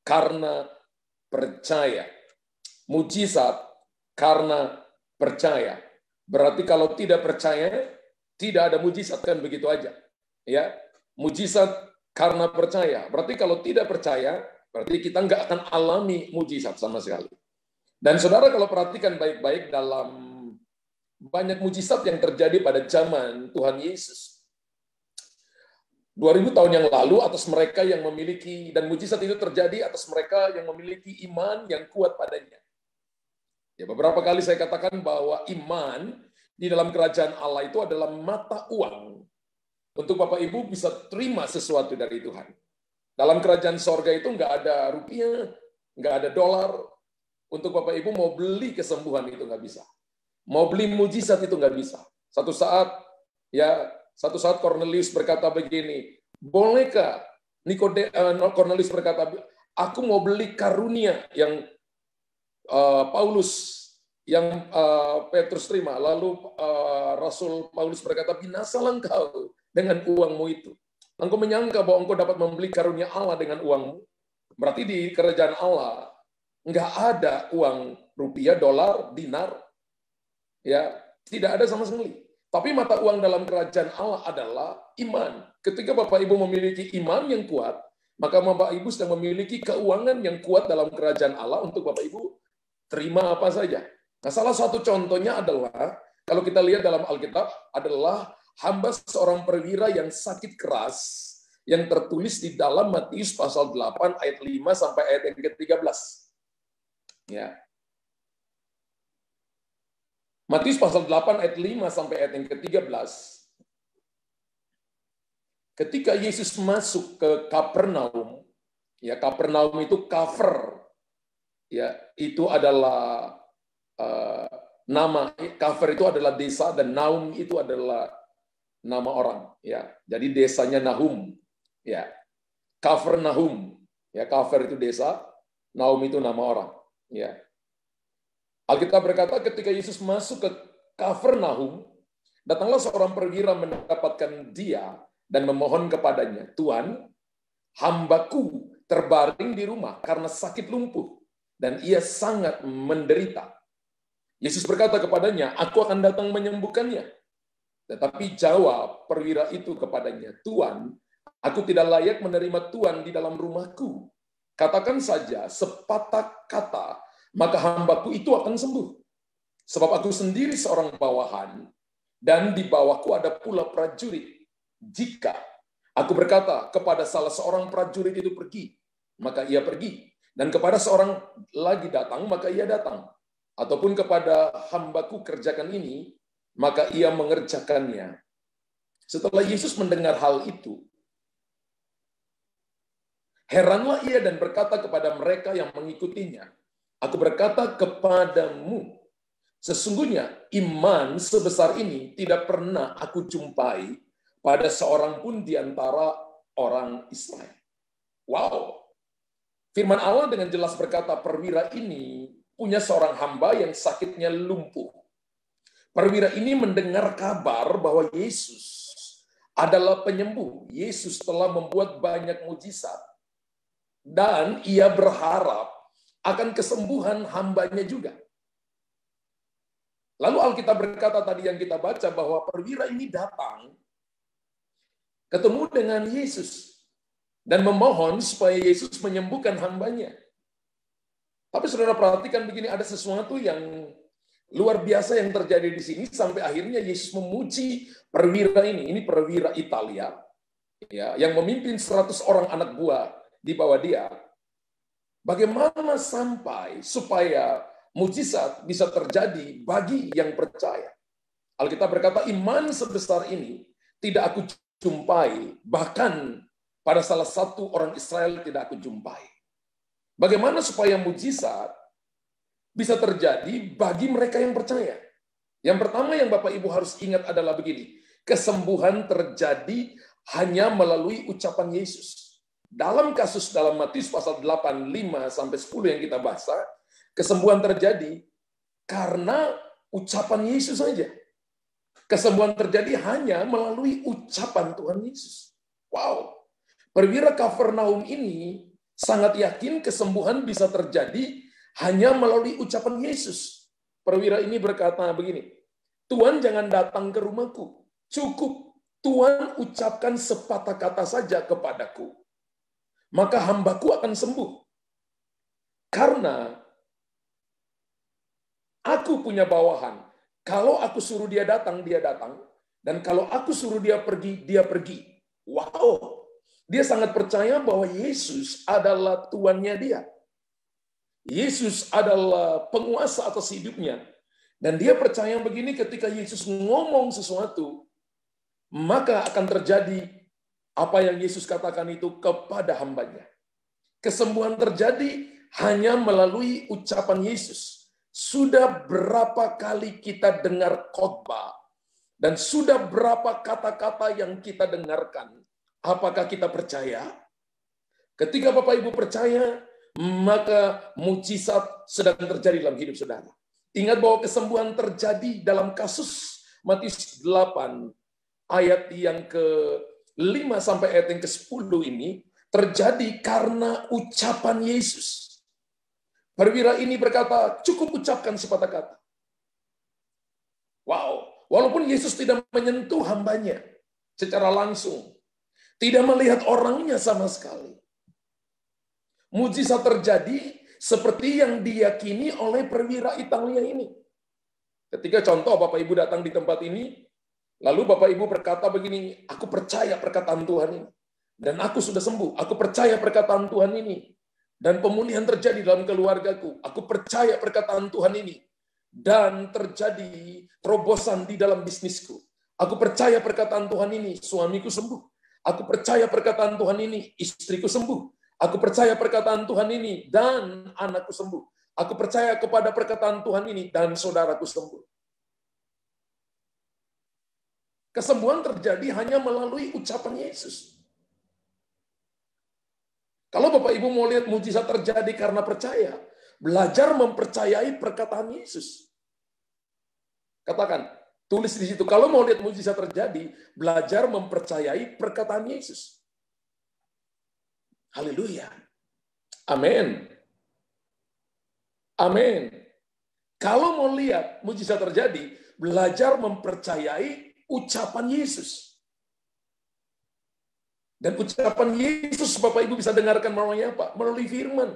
karena percaya. Mujizat karena percaya. Berarti kalau tidak percaya, tidak ada mujizat, kan begitu aja. Ya, mujizat karena percaya. Berarti kalau tidak percaya, berarti kita nggak akan alami mujizat sama sekali. Dan saudara kalau perhatikan baik-baik dalam banyak mujizat yang terjadi pada zaman Tuhan Yesus. 2000 tahun yang lalu atas mereka yang memiliki, dan mujizat itu terjadi atas mereka yang memiliki iman yang kuat padanya. Ya, beberapa kali saya katakan bahwa iman di dalam kerajaan Allah itu adalah mata uang untuk Bapak Ibu bisa terima sesuatu dari Tuhan. Dalam kerajaan sorga itu nggak ada rupiah, nggak ada dolar. Untuk Bapak Ibu mau beli kesembuhan itu nggak bisa. Mau beli mujizat itu nggak bisa. Satu saat Cornelius berkata begini, bolehkah Cornelius berkata, aku mau beli karunia yang Petrus terima. Lalu Rasul Paulus berkata, binasalah engkau dengan uangmu itu. Engkau menyangka bahwa engkau dapat membeli karunia Allah dengan uangmu. Berarti di kerajaan Allah nggak ada uang rupiah, dolar, dinar. Ya, tidak ada sama sekali. Tapi mata uang dalam kerajaan Allah adalah iman. Ketika Bapak Ibu memiliki iman yang kuat, maka Bapak Ibu sedang memiliki keuangan yang kuat dalam kerajaan Allah untuk Bapak Ibu terima apa saja. Nah, salah satu contohnya adalah, kalau kita lihat dalam Alkitab, adalah hamba seorang perwira yang sakit keras, yang tertulis di dalam Matius pasal 8 ayat 5 sampai ayat yang ke-13. Ya. Matius pasal 8 ayat 5 sampai ayat yang ke-13. Ketika Yesus masuk ke Kapernaum, ya Kapernaum itu cover, ya itu adalah nama, cover itu adalah desa dan Naum itu adalah nama orang, ya. Jadi desanya Nahum, ya. Kapernaum, ya cover itu desa, Naum itu nama orang, ya. Alkitab berkata ketika Yesus masuk ke Kapernaum, datanglah seorang perwira mendapatkan dia dan memohon kepadanya, Tuhan, hambaku terbaring di rumah karena sakit lumpuh dan ia sangat menderita. Yesus berkata kepadanya, aku akan datang menyembuhkannya. Tetapi jawab perwira itu kepadanya, Tuhan, aku tidak layak menerima Tuhan di dalam rumahku. Katakan saja sepatah kata, maka hambaku itu akan sembuh. Sebab aku sendiri seorang bawahan, dan di bawahku ada pula prajurit. Jika aku berkata kepada salah seorang prajurit itu pergi, maka ia pergi. Dan kepada seorang lagi datang, maka ia datang. Ataupun kepada hambaku kerjakan ini, maka ia mengerjakannya. Setelah Yesus mendengar hal itu, heranlah ia dan berkata kepada mereka yang mengikutinya, aku berkata kepadamu, sesungguhnya iman sebesar ini tidak pernah aku jumpai pada seorang pun di antara orang Israel. Wow. Firman Allah dengan jelas berkata, perwira ini punya seorang hamba yang sakitnya lumpuh. Perwira ini mendengar kabar bahwa Yesus adalah penyembuh. Yesus telah membuat banyak mujizat. Dan ia berharap akan kesembuhan hambanya juga. Lalu Alkitab berkata tadi yang kita baca bahwa perwira ini datang ketemu dengan Yesus dan memohon supaya Yesus menyembuhkan hambanya. Tapi saudara perhatikan begini, ada sesuatu yang luar biasa yang terjadi di sini sampai akhirnya Yesus memuji perwira ini. Ini perwira Italia, ya, yang memimpin 100 orang anak buah di bawah dia. Bagaimana sampai supaya mujizat bisa terjadi bagi yang percaya? Alkitab berkata, iman sebesar ini tidak aku jumpai, bahkan pada salah satu orang Israel tidak aku jumpai. Bagaimana supaya mujizat bisa terjadi bagi mereka yang percaya? Yang pertama yang Bapak Ibu harus ingat adalah begini, kesembuhan terjadi hanya melalui ucapan Yesus. Dalam kasus dalam Matius pasal 8, 5 sampai 10 yang kita baca, kesembuhan terjadi karena ucapan Yesus saja. Kesembuhan terjadi hanya melalui ucapan Tuhan Yesus. Wow. Perwira Kapernaum ini sangat yakin kesembuhan bisa terjadi hanya melalui ucapan Yesus. Perwira ini berkata begini, Tuhan jangan datang ke rumahku, cukup Tuhan ucapkan sepatah kata saja kepadaku, maka hambaku akan sembuh. Karena aku punya bawahan. Kalau aku suruh dia datang, dia datang. Dan kalau aku suruh dia pergi. Wow, dia sangat percaya bahwa Yesus adalah Tuannya dia. Yesus adalah penguasa atas hidupnya. Dan dia percaya begini, ketika Yesus ngomong sesuatu, maka akan terjadi apa yang Yesus katakan itu kepada hambanya. Kesembuhan terjadi hanya melalui ucapan Yesus. Sudah berapa kali kita dengar khotbah, dan sudah berapa kata-kata yang kita dengarkan. Apakah kita percaya? Ketika Bapak Ibu percaya, maka mujizat sedang terjadi dalam hidup saudara. Ingat bahwa kesembuhan terjadi dalam kasus Matius 8, ayat yang ke-5 sampai ayat yang ke-10 ini, terjadi karena ucapan Yesus. Perwira ini berkata, cukup ucapkan sepatah kata. Wow, walaupun Yesus tidak menyentuh hambanya secara langsung, tidak melihat orangnya sama sekali, mujizat terjadi seperti yang diyakini oleh perwira Italia ini. Ketika contoh Bapak Ibu datang di tempat ini, lalu Bapak Ibu berkata begini, aku percaya perkataan Tuhan ini, dan aku sudah sembuh, aku percaya perkataan Tuhan ini, dan pemulihan terjadi dalam keluargaku, aku percaya perkataan Tuhan ini, dan terjadi terobosan di dalam bisnisku. Aku percaya perkataan Tuhan ini, suamiku sembuh. Aku percaya perkataan Tuhan ini, istriku sembuh. Aku percaya perkataan Tuhan ini, dan anakku sembuh. Aku percaya kepada perkataan Tuhan ini, dan saudaraku sembuh. Kesembuhan terjadi hanya melalui ucapan Yesus. Kalau Bapak Ibu mau lihat mujizat terjadi karena percaya, belajar mempercayai perkataan Yesus. Katakan, tulis di situ, kalau mau lihat mujizat terjadi, belajar mempercayai perkataan Yesus. Haleluya. Amin. Amin. Kalau mau lihat mujizat terjadi, belajar mempercayai ucapan Yesus. Dan ucapan Yesus Bapak Ibu bisa dengarkan melalui apa? Melalui firman.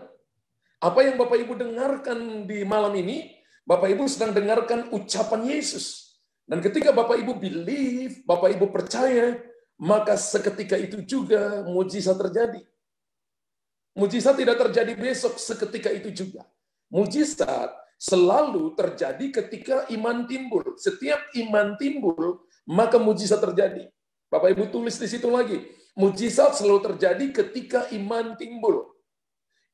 Apa yang Bapak Ibu dengarkan di malam ini, Bapak Ibu sedang dengarkan ucapan Yesus. Dan ketika Bapak Ibu believe, Bapak Ibu percaya, maka seketika itu juga mujizat terjadi. Mujizat tidak terjadi besok, seketika itu juga. Mujizat selalu terjadi ketika iman timbul. Setiap iman timbul, maka mujizat terjadi. Bapak Ibu tulis di situ lagi. Mujizat selalu terjadi ketika iman timbul.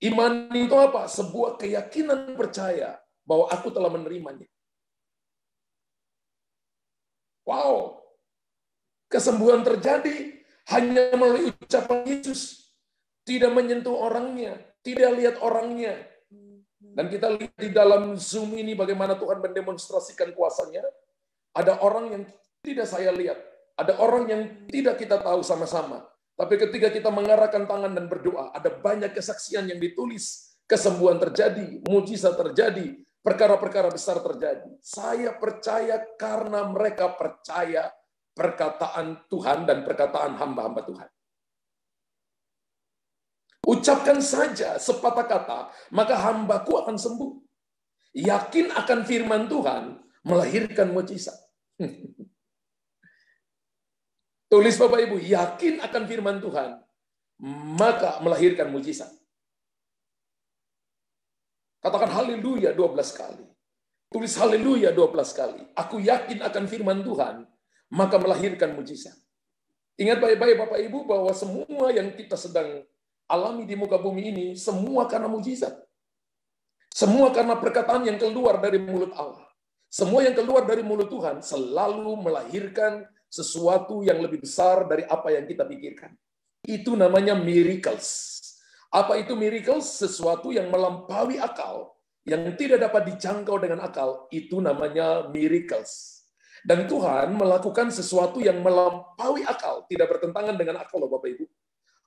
Iman itu apa? Sebuah keyakinan percaya bahwa aku telah menerimanya. Wow. Kesembuhan terjadi hanya melalui ucapan Yesus. Tidak menyentuh orangnya, tidak lihat orangnya. Dan kita lihat di dalam Zoom ini bagaimana Tuhan mendemonstrasikan kuasanya. Ada orang yang tidak saya lihat, ada orang yang tidak kita tahu sama-sama. Tapi ketika kita mengarahkan tangan dan berdoa, ada banyak kesaksian yang ditulis. Kesembuhan terjadi, mujizat terjadi, perkara-perkara besar terjadi. Saya percaya karena mereka percaya perkataan Tuhan dan perkataan hamba-hamba Tuhan. Ucapkan saja sepatah kata, maka hambaku akan sembuh. Yakin akan firman Tuhan, melahirkan mujizat. Tulis Bapak Ibu, yakin akan firman Tuhan, maka melahirkan mujizat. Katakan haleluya 12 kali. Tulis haleluya 12 kali. Aku yakin akan firman Tuhan, maka melahirkan mujizat. Ingat baik-baik Bapak Ibu bahwa semua yang kita sedang alami di muka bumi ini, semua karena mujizat. Semua karena perkataan yang keluar dari mulut Allah. Semua yang keluar dari mulut Tuhan selalu melahirkan sesuatu yang lebih besar dari apa yang kita pikirkan. Itu namanya miracles. Apa itu miracles? Sesuatu yang melampaui akal, yang tidak dapat dijangkau dengan akal, itu namanya miracles. Dan Tuhan melakukan sesuatu yang melampaui akal, tidak bertentangan dengan akal loh Bapak Ibu.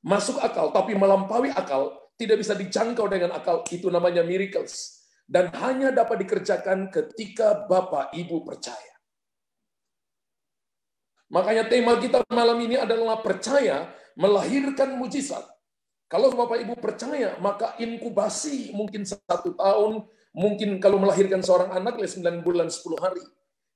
Masuk akal, tapi melampaui akal, tidak bisa dijangkau dengan akal. Itu namanya miracles. Dan hanya dapat dikerjakan ketika Bapak Ibu percaya. Makanya tema kita malam ini adalah percaya melahirkan mujizat. Kalau Bapak Ibu percaya, maka inkubasi mungkin 1 tahun, mungkin kalau melahirkan seorang anak 9 bulan 10 hari.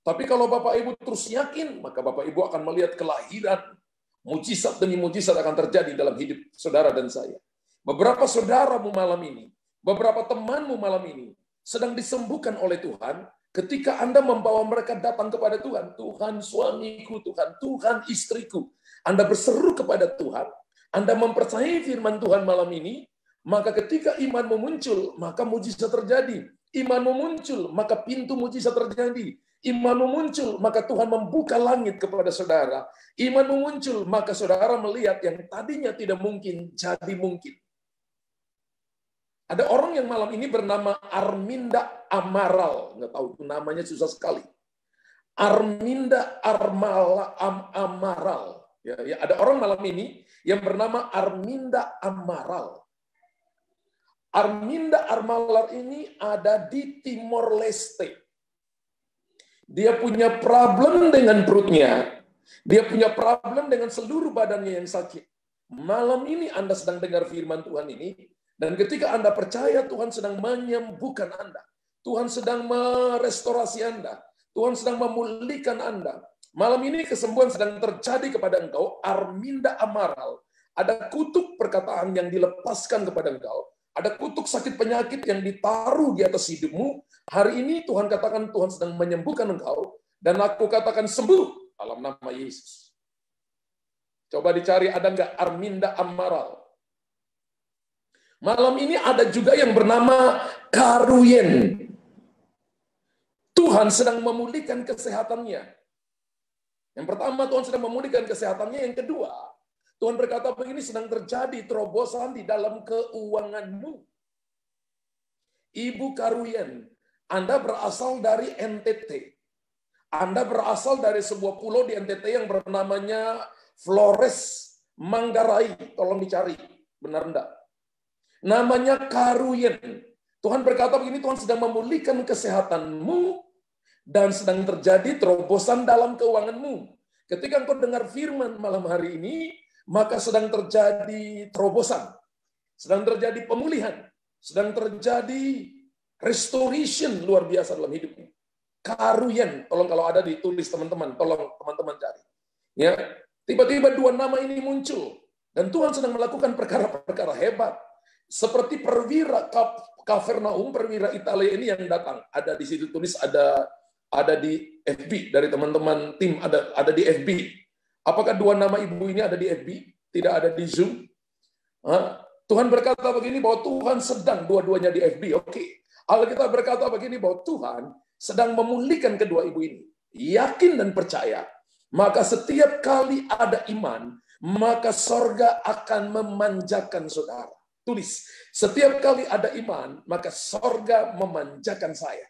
Tapi kalau Bapak Ibu terus yakin, maka Bapak Ibu akan melihat kelahiran, mujizat demi mujizat akan terjadi dalam hidup saudara dan saya. Beberapa saudaramu malam ini, beberapa temanmu malam ini, sedang disembuhkan oleh Tuhan, ketika Anda membawa mereka datang kepada Tuhan, Tuhan suamiku, Tuhan istriku, Anda berseru kepada Tuhan, Anda mempercayai firman Tuhan malam ini, maka ketika imanmu muncul, maka mujizat terjadi. Imanmu muncul, maka pintu mujizat terjadi. Imanmu muncul, maka Tuhan membuka langit kepada saudara. Imanmu muncul, maka saudara melihat yang tadinya tidak mungkin, jadi mungkin. Ada orang yang malam ini bernama Arminda Amaral. Nggak tahu, namanya susah sekali. Arminda Amaral. Ya, ada orang malam ini yang bernama Arminda Amaral. Arminda Amaral ini ada di Timor Leste. Dia punya problem dengan perutnya. Dia punya problem dengan seluruh badannya yang sakit. Malam ini Anda sedang dengar firman Tuhan ini. Dan ketika Anda percaya Tuhan sedang menyembuhkan Anda. Tuhan sedang merestorasi Anda. Tuhan sedang memulihkan Anda. Malam ini kesembuhan sedang terjadi kepada engkau, Arminda Amaral. Ada kutuk perkataan yang dilepaskan kepada engkau. Ada kutuk sakit penyakit yang ditaruh di atas hidupmu. Hari ini Tuhan katakan Tuhan sedang menyembuhkan engkau. Dan aku katakan sembuh dalam nama Yesus. Coba dicari ada nggak Arminda Amaral. Malam ini ada juga yang bernama Karuyen. Tuhan sedang memulihkan kesehatannya. Yang pertama, Tuhan sedang memulihkan kesehatannya. Yang kedua, Tuhan berkata begini, sedang terjadi terobosan di dalam keuanganmu. Ibu Karuyen, Anda berasal dari NTT. Anda berasal dari sebuah pulau di NTT yang bernamanya Flores Manggarai. Tolong dicari, benar enggak? Namanya Karuyen. Tuhan berkata begini, Tuhan sedang memulihkan kesehatanmu, dan sedang terjadi terobosan dalam keuanganmu. Ketika engkau dengar firman malam hari ini, maka sedang terjadi terobosan. Sedang terjadi pemulihan. Sedang terjadi restoration luar biasa dalam hidupmu. Karuyen, tolong kalau ada ditulis teman-teman, tolong teman-teman cari. Ya, tiba-tiba 2 nama ini muncul. Dan Tuhan sedang melakukan perkara-perkara hebat. Seperti perwira Kapernaum, perwira Italia ini yang datang. Ada di situ tulis, ada di FB dari teman-teman tim, ada di FB. Apakah 2 nama ibu ini ada di FB? Tidak ada di Zoom? Tuhan berkata begini bahwa Tuhan sedang dua-duanya di FB. Oke. Alkitab berkata begini bahwa Tuhan sedang memulihkan kedua ibu ini. Yakin dan percaya. Maka setiap kali ada iman, maka sorga akan memanjakan saudara. Tulis, setiap kali ada iman, maka sorga memanjakan saya.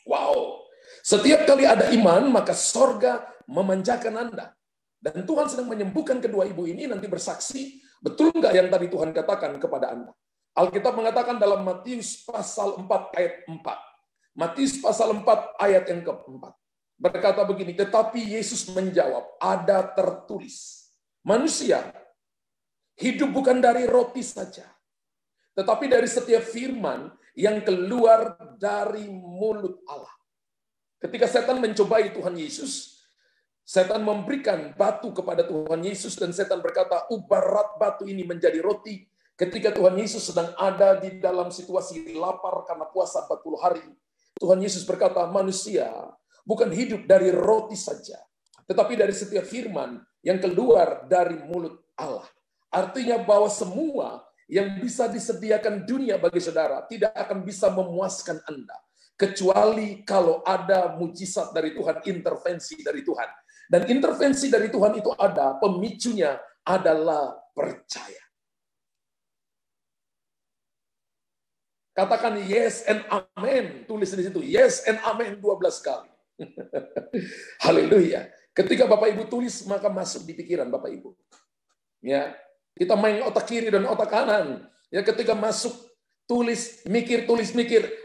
Wow. Setiap kali ada iman, maka sorga memanjakan Anda. Dan Tuhan sedang menyembuhkan kedua ibu ini, nanti bersaksi, betul nggak yang tadi Tuhan katakan kepada Anda? Alkitab mengatakan dalam Matius pasal 4 ayat 4. Matius pasal 4 ayat yang keempat. Berkata begini, tetapi Yesus menjawab, ada tertulis, manusia hidup bukan dari roti saja, tetapi dari setiap firman yang keluar dari mulut Allah. Ketika setan mencobai Tuhan Yesus, setan memberikan batu kepada Tuhan Yesus, dan setan berkata, ubah batu ini menjadi roti. Ketika Tuhan Yesus sedang ada di dalam situasi lapar karena puasa 40 hari, Tuhan Yesus berkata, manusia bukan hidup dari roti saja, tetapi dari setiap firman yang keluar dari mulut Allah. Artinya bahwa semua yang bisa disediakan dunia bagi saudara tidak akan bisa memuaskan Anda, kecuali kalau ada mujizat dari Tuhan, intervensi dari Tuhan. Dan intervensi dari Tuhan itu ada, pemicunya adalah percaya. Katakan yes and amen, tulis di situ, yes and amen 12 kali. Haleluya. Ketika Bapak Ibu tulis, maka masuk di pikiran Bapak Ibu. Ya, kita main otak kiri dan otak kanan. Ya, ketika masuk, tulis, mikir,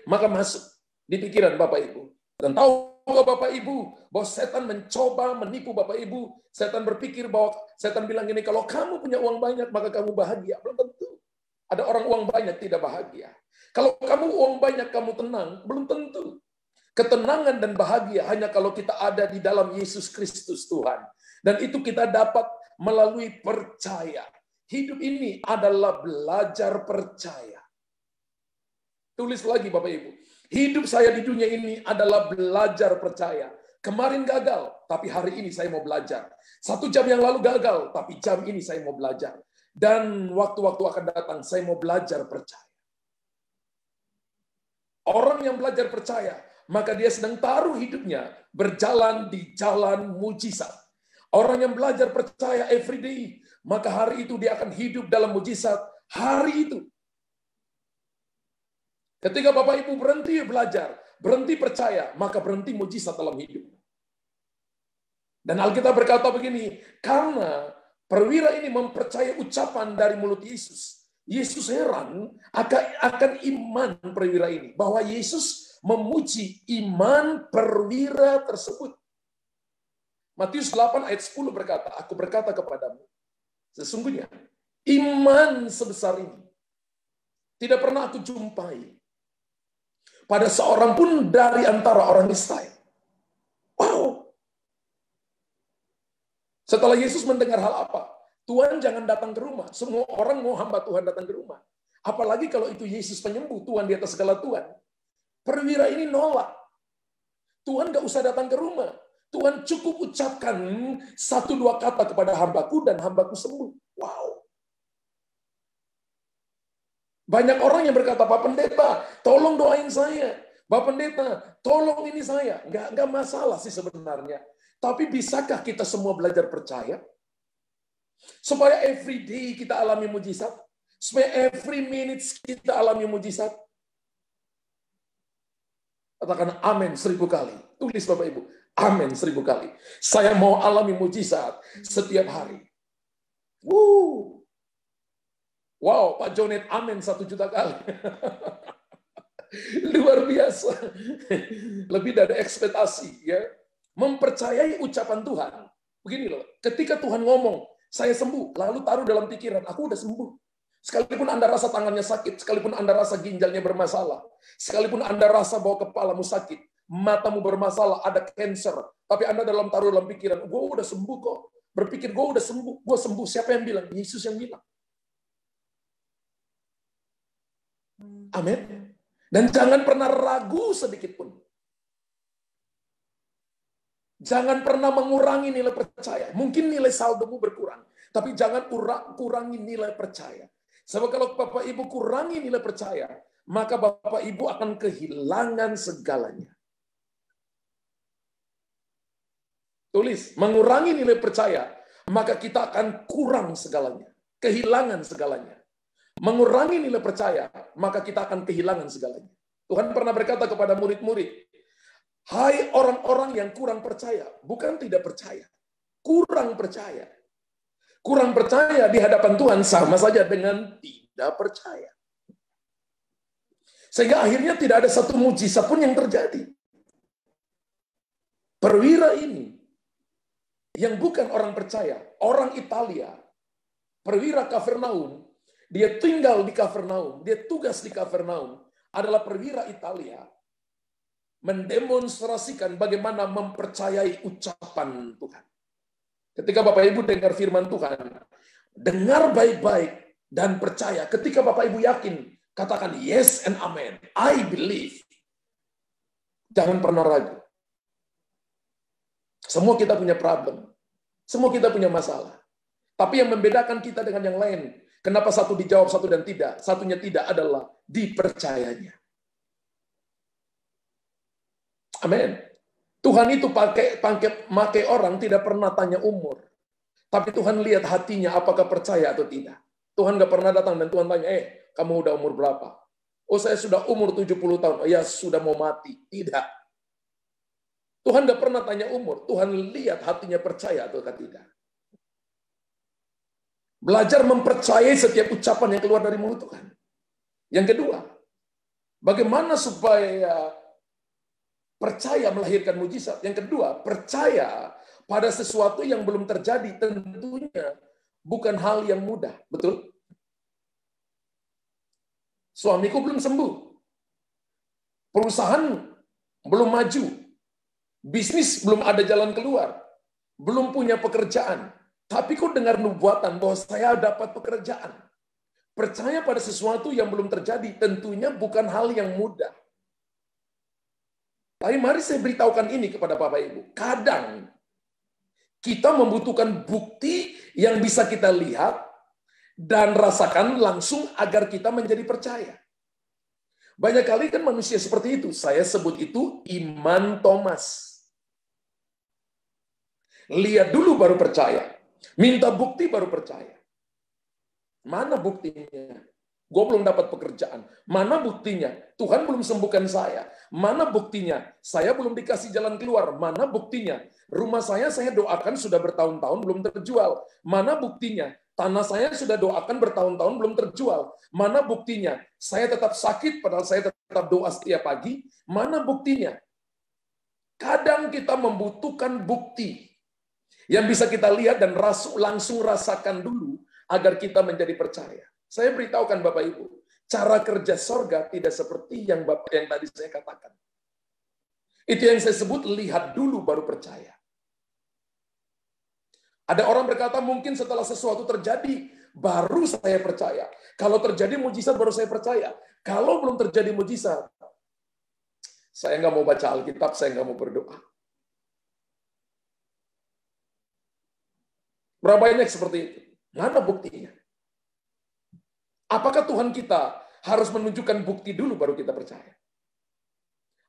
maka masuk di pikiran Bapak Ibu. Dan tahukah Bapak Ibu bahwa setan mencoba menipu Bapak Ibu? Setan berpikir bahwa, setan bilang gini, kalau kamu punya uang banyak, maka kamu bahagia. Belum tentu. Ada orang uang banyak tidak bahagia. Kalau kamu uang banyak, kamu tenang. Belum tentu. Ketenangan dan bahagia hanya kalau kita ada di dalam Yesus Kristus Tuhan. Dan itu kita dapat melalui percaya. Hidup ini adalah belajar percaya. Tulis lagi Bapak Ibu. Hidup saya di dunia ini adalah belajar percaya. Kemarin gagal, tapi hari ini saya mau belajar. 1 jam yang lalu gagal, tapi jam ini saya mau belajar. Dan waktu-waktu akan datang, saya mau belajar percaya. Orang yang belajar percaya, maka dia sedang taruh hidupnya berjalan di jalan mujizat. Orang yang belajar percaya every day, maka hari itu dia akan hidup dalam mujizat hari itu. Ketika Bapak Ibu berhenti belajar, berhenti percaya, maka berhenti mujizat dalam hidup. Dan Alkitab berkata begini, karena perwira ini mempercayai ucapan dari mulut Yesus. Yesus heran akan iman perwira ini, bahwa Yesus memuji iman perwira tersebut. Matius 8 ayat 10 berkata, aku berkata kepadamu, sesungguhnya iman sebesar ini tidak pernah aku jumpai pada seorang pun dari antara orang Israel. Wow. Setelah Yesus mendengar hal apa? Tuhan jangan datang ke rumah. Semua orang mau hamba Tuhan datang ke rumah. Apalagi kalau itu Yesus penyembuh, Tuhan di atas segala Tuhan. Perwira ini nolak. Tuhan gak usah datang ke rumah. Tuhan cukup ucapkan 1-2 kata kepada hambaku dan hambaku sembuh. Wow. Banyak orang yang berkata, Pak Pendeta, tolong doain saya. Pak Pendeta, tolong ini saya. Nggak masalah sih sebenarnya. Tapi bisakah kita semua belajar percaya? Supaya every day kita alami mujizat. Supaya every minute kita alami mujizat. Katakan amin 1000 kali. Tulis Bapak Ibu. Amin 1000 kali. Saya mau alami mujizat setiap hari. Wow, Pak Jonet amin 1 juta kali. Luar biasa. Lebih dari ekspektasi. Ya. Mempercayai ucapan Tuhan. Begini loh, ketika Tuhan ngomong, saya sembuh, lalu taruh dalam pikiran, aku udah sembuh. Sekalipun Anda rasa tangannya sakit, sekalipun Anda rasa ginjalnya bermasalah, sekalipun Anda rasa bahwa kepalamu sakit, matamu bermasalah, ada cancer, tapi Anda taruh dalam pikiran, gue udah sembuh kok. Berpikir, gue udah sembuh. Gue sembuh. Siapa yang bilang? Yesus yang bilang. Amin. Dan jangan pernah ragu sedikit pun. Jangan pernah mengurangi nilai percaya. Mungkin nilai saldomu berkurang, tapi jangan kurangi nilai percaya. Sebab kalau Bapak Ibu kurangi nilai percaya, maka Bapak Ibu akan kehilangan segalanya. Tulis, mengurangi nilai percaya, maka kita akan kurang segalanya. Kehilangan segalanya. Mengurangi nilai percaya, maka kita akan kehilangan segalanya. Tuhan pernah berkata kepada murid-murid, hai orang-orang yang kurang percaya, bukan tidak percaya, kurang percaya. Kurang percaya di hadapan Tuhan sama saja dengan tidak percaya. Sehingga akhirnya tidak ada satu mujizat pun yang terjadi. Perwira ini, yang bukan orang percaya, orang Italia, perwira Kapernaum, dia tinggal di Kapernaum, dia tugas di Kapernaum, adalah perwira Italia, mendemonstrasikan bagaimana mempercayai ucapan Tuhan. Ketika Bapak Ibu dengar firman Tuhan, dengar baik-baik dan percaya. Ketika Bapak Ibu yakin, katakan yes and amen. I believe. Jangan pernah ragu. Semua kita punya problem. Semua kita punya masalah. Tapi yang membedakan kita dengan yang lain, kenapa satu dijawab, satu dan tidak, satunya tidak adalah dipercayanya. Amin. Tuhan itu pakai orang tidak pernah tanya umur. Tapi Tuhan lihat hatinya apakah percaya atau tidak. Tuhan nggak pernah datang dan Tuhan tanya, kamu udah umur berapa? Oh, saya sudah umur 70 tahun. Oh, ya, sudah mau mati. Tidak. Tuhan nggak pernah tanya umur. Tuhan lihat hatinya percaya atau tidak. Belajar mempercayai setiap ucapan yang keluar dari mulut Tuhan. Yang kedua, bagaimana supaya percaya melahirkan mujizat? Yang kedua, percaya pada sesuatu yang belum terjadi tentunya bukan hal yang mudah, betul? Suamiku belum sembuh, perusahaan belum maju, bisnis belum ada jalan keluar, belum punya pekerjaan. Tapi kok dengar nubuatan bahwa saya dapat pekerjaan. Percaya pada sesuatu yang belum terjadi tentunya bukan hal yang mudah. Tapi mari saya beritahukan ini kepada Bapak Ibu. Kadang kita membutuhkan bukti yang bisa kita lihat dan rasakan langsung agar kita menjadi percaya. Banyak kali kan manusia seperti itu. Saya sebut itu iman Thomas. Lihat dulu baru percaya. Minta bukti baru percaya. Mana buktinya? Gue belum dapat pekerjaan. Mana buktinya? Tuhan belum sembuhkan saya. Mana buktinya? Saya belum dikasih jalan keluar. Mana buktinya? Rumah saya doakan sudah bertahun-tahun belum terjual. Mana buktinya? Tanah saya sudah doakan bertahun-tahun belum terjual. Mana buktinya? Saya tetap sakit padahal saya tetap doa setiap pagi. Mana buktinya? Kadang kita membutuhkan bukti yang bisa kita lihat dan langsung rasakan dulu agar kita menjadi percaya. Saya beritahukan Bapak Ibu, cara kerja sorga tidak seperti yang tadi saya katakan. Itu yang saya sebut lihat dulu baru percaya. Ada orang berkata mungkin setelah sesuatu terjadi baru saya percaya. Kalau terjadi mujizat baru saya percaya. Kalau belum terjadi mujizat, saya nggak mau baca Alkitab, saya nggak mau berdoa. Berapa banyak seperti itu? Mana buktinya? Apakah Tuhan kita harus menunjukkan bukti dulu baru kita percaya?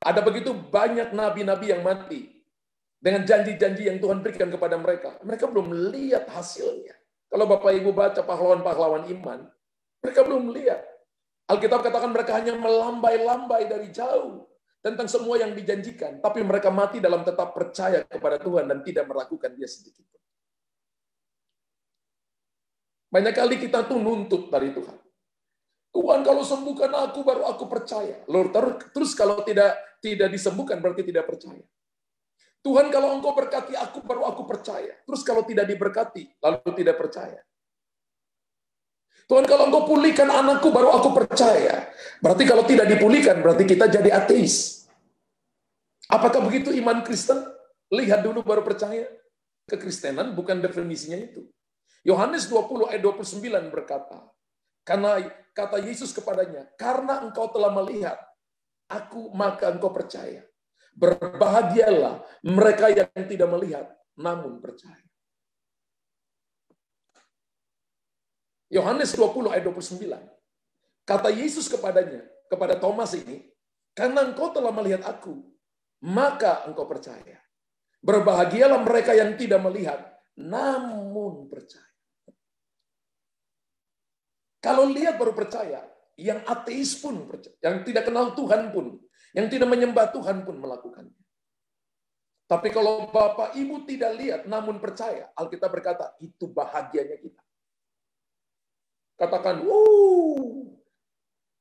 Ada begitu banyak nabi-nabi yang mati dengan janji-janji yang Tuhan berikan kepada mereka. Mereka belum lihat hasilnya. Kalau Bapak Ibu baca pahlawan-pahlawan iman, mereka belum lihat. Alkitab katakan mereka hanya melambai-lambai dari jauh tentang semua yang dijanjikan. Tapi mereka mati dalam tetap percaya kepada Tuhan dan tidak meragukan Dia sedikit. Banyak kali kita tuh nuntut dari Tuhan. Tuhan kalau sembuhkan aku baru aku percaya. Lord, terus kalau tidak disembuhkan berarti tidak percaya. Tuhan kalau engkau berkati aku baru aku percaya. Terus kalau tidak diberkati lalu tidak percaya. Tuhan kalau engkau pulihkan anakku baru aku percaya. Berarti kalau tidak dipulihkan berarti kita jadi ateis. Apakah begitu iman Kristen? Lihat dulu baru percaya. Kekristenan bukan definisinya itu. Yohanes 20 ayat 29 berkata, karena kata Yesus kepadanya, karena engkau telah melihat aku, maka engkau percaya. Berbahagialah mereka yang tidak melihat, namun percaya. Yohanes 20 ayat 29. Kata Yesus kepadanya, kepada Thomas ini, karena engkau telah melihat aku, maka engkau percaya. Berbahagialah mereka yang tidak melihat, namun percaya. Kalau lihat baru percaya, yang ateis pun percaya, yang tidak kenal Tuhan pun, yang tidak menyembah Tuhan pun melakukannya. Tapi kalau Bapak Ibu tidak lihat namun percaya, Alkitab berkata, itu bahagianya kita. Katakan, wuh.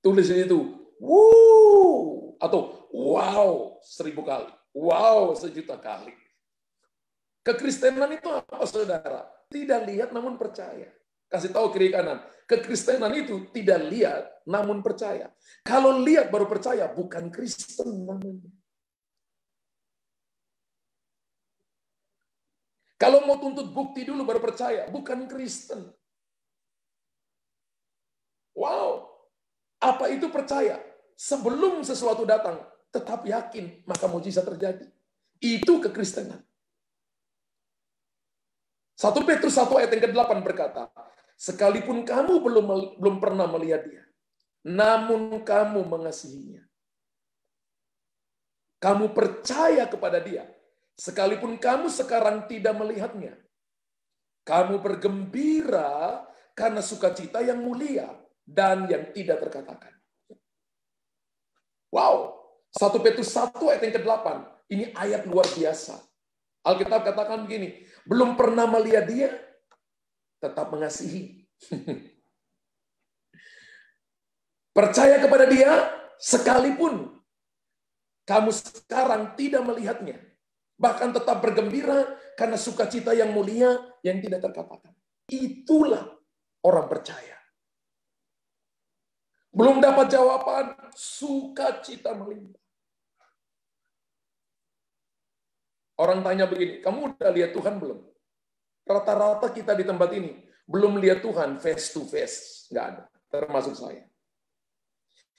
Tulis itu, wuh. Atau wow 1000 kali. Wow 1.000.000 kali. Kekristenan itu apa, saudara? Tidak lihat namun percaya. Kasih tahu kiri kanan. Kekristenan itu tidak lihat namun percaya. Kalau lihat baru percaya, bukan Kristen namanya. Kalau mau tuntut bukti dulu baru percaya, bukan Kristen. Wow, apa itu percaya? Sebelum sesuatu datang, tetap yakin, maka mujizat terjadi. Itu kekristenan. 1 Petrus 1 ayat yang ke-8 berkata, sekalipun kamu belum pernah melihat Dia, namun kamu mengasihinya. Kamu percaya kepada Dia, sekalipun kamu sekarang tidak melihatnya. Kamu bergembira karena sukacita yang mulia dan yang tidak terkatakan. Wow, 1 Petrus 1 ayat yang ke-8. Ini ayat luar biasa. Alkitab katakan begini, belum pernah melihat Dia, tetap mengasihi. Percaya kepada Dia sekalipun kamu sekarang tidak melihatnya. Bahkan tetap bergembira karena sukacita yang mulia yang tidak terkatakan. Itulah orang percaya. Belum dapat jawaban, sukacita melimpah. Orang tanya begini, kamu udah lihat Tuhan belum? Rata-rata kita di tempat ini belum lihat Tuhan face to face. Nggak ada, termasuk saya.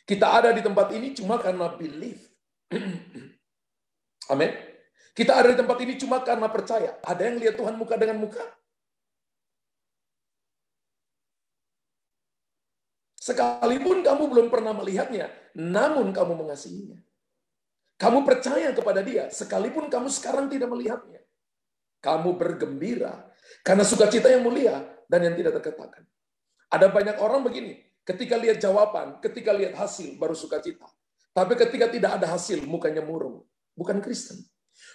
Kita ada di tempat ini cuma karena belief. Amin. Kita ada di tempat ini cuma karena percaya. Ada yang lihat Tuhan muka dengan muka? Sekalipun kamu belum pernah melihatnya, namun kamu mengasihinya. Kamu percaya kepada Dia, sekalipun kamu sekarang tidak melihatnya. Kamu bergembira karena sukacita yang mulia dan yang tidak terkatakan. Ada banyak orang begini, ketika lihat jawaban, ketika lihat hasil, baru sukacita. Tapi ketika tidak ada hasil, mukanya murung. Bukan Kristen.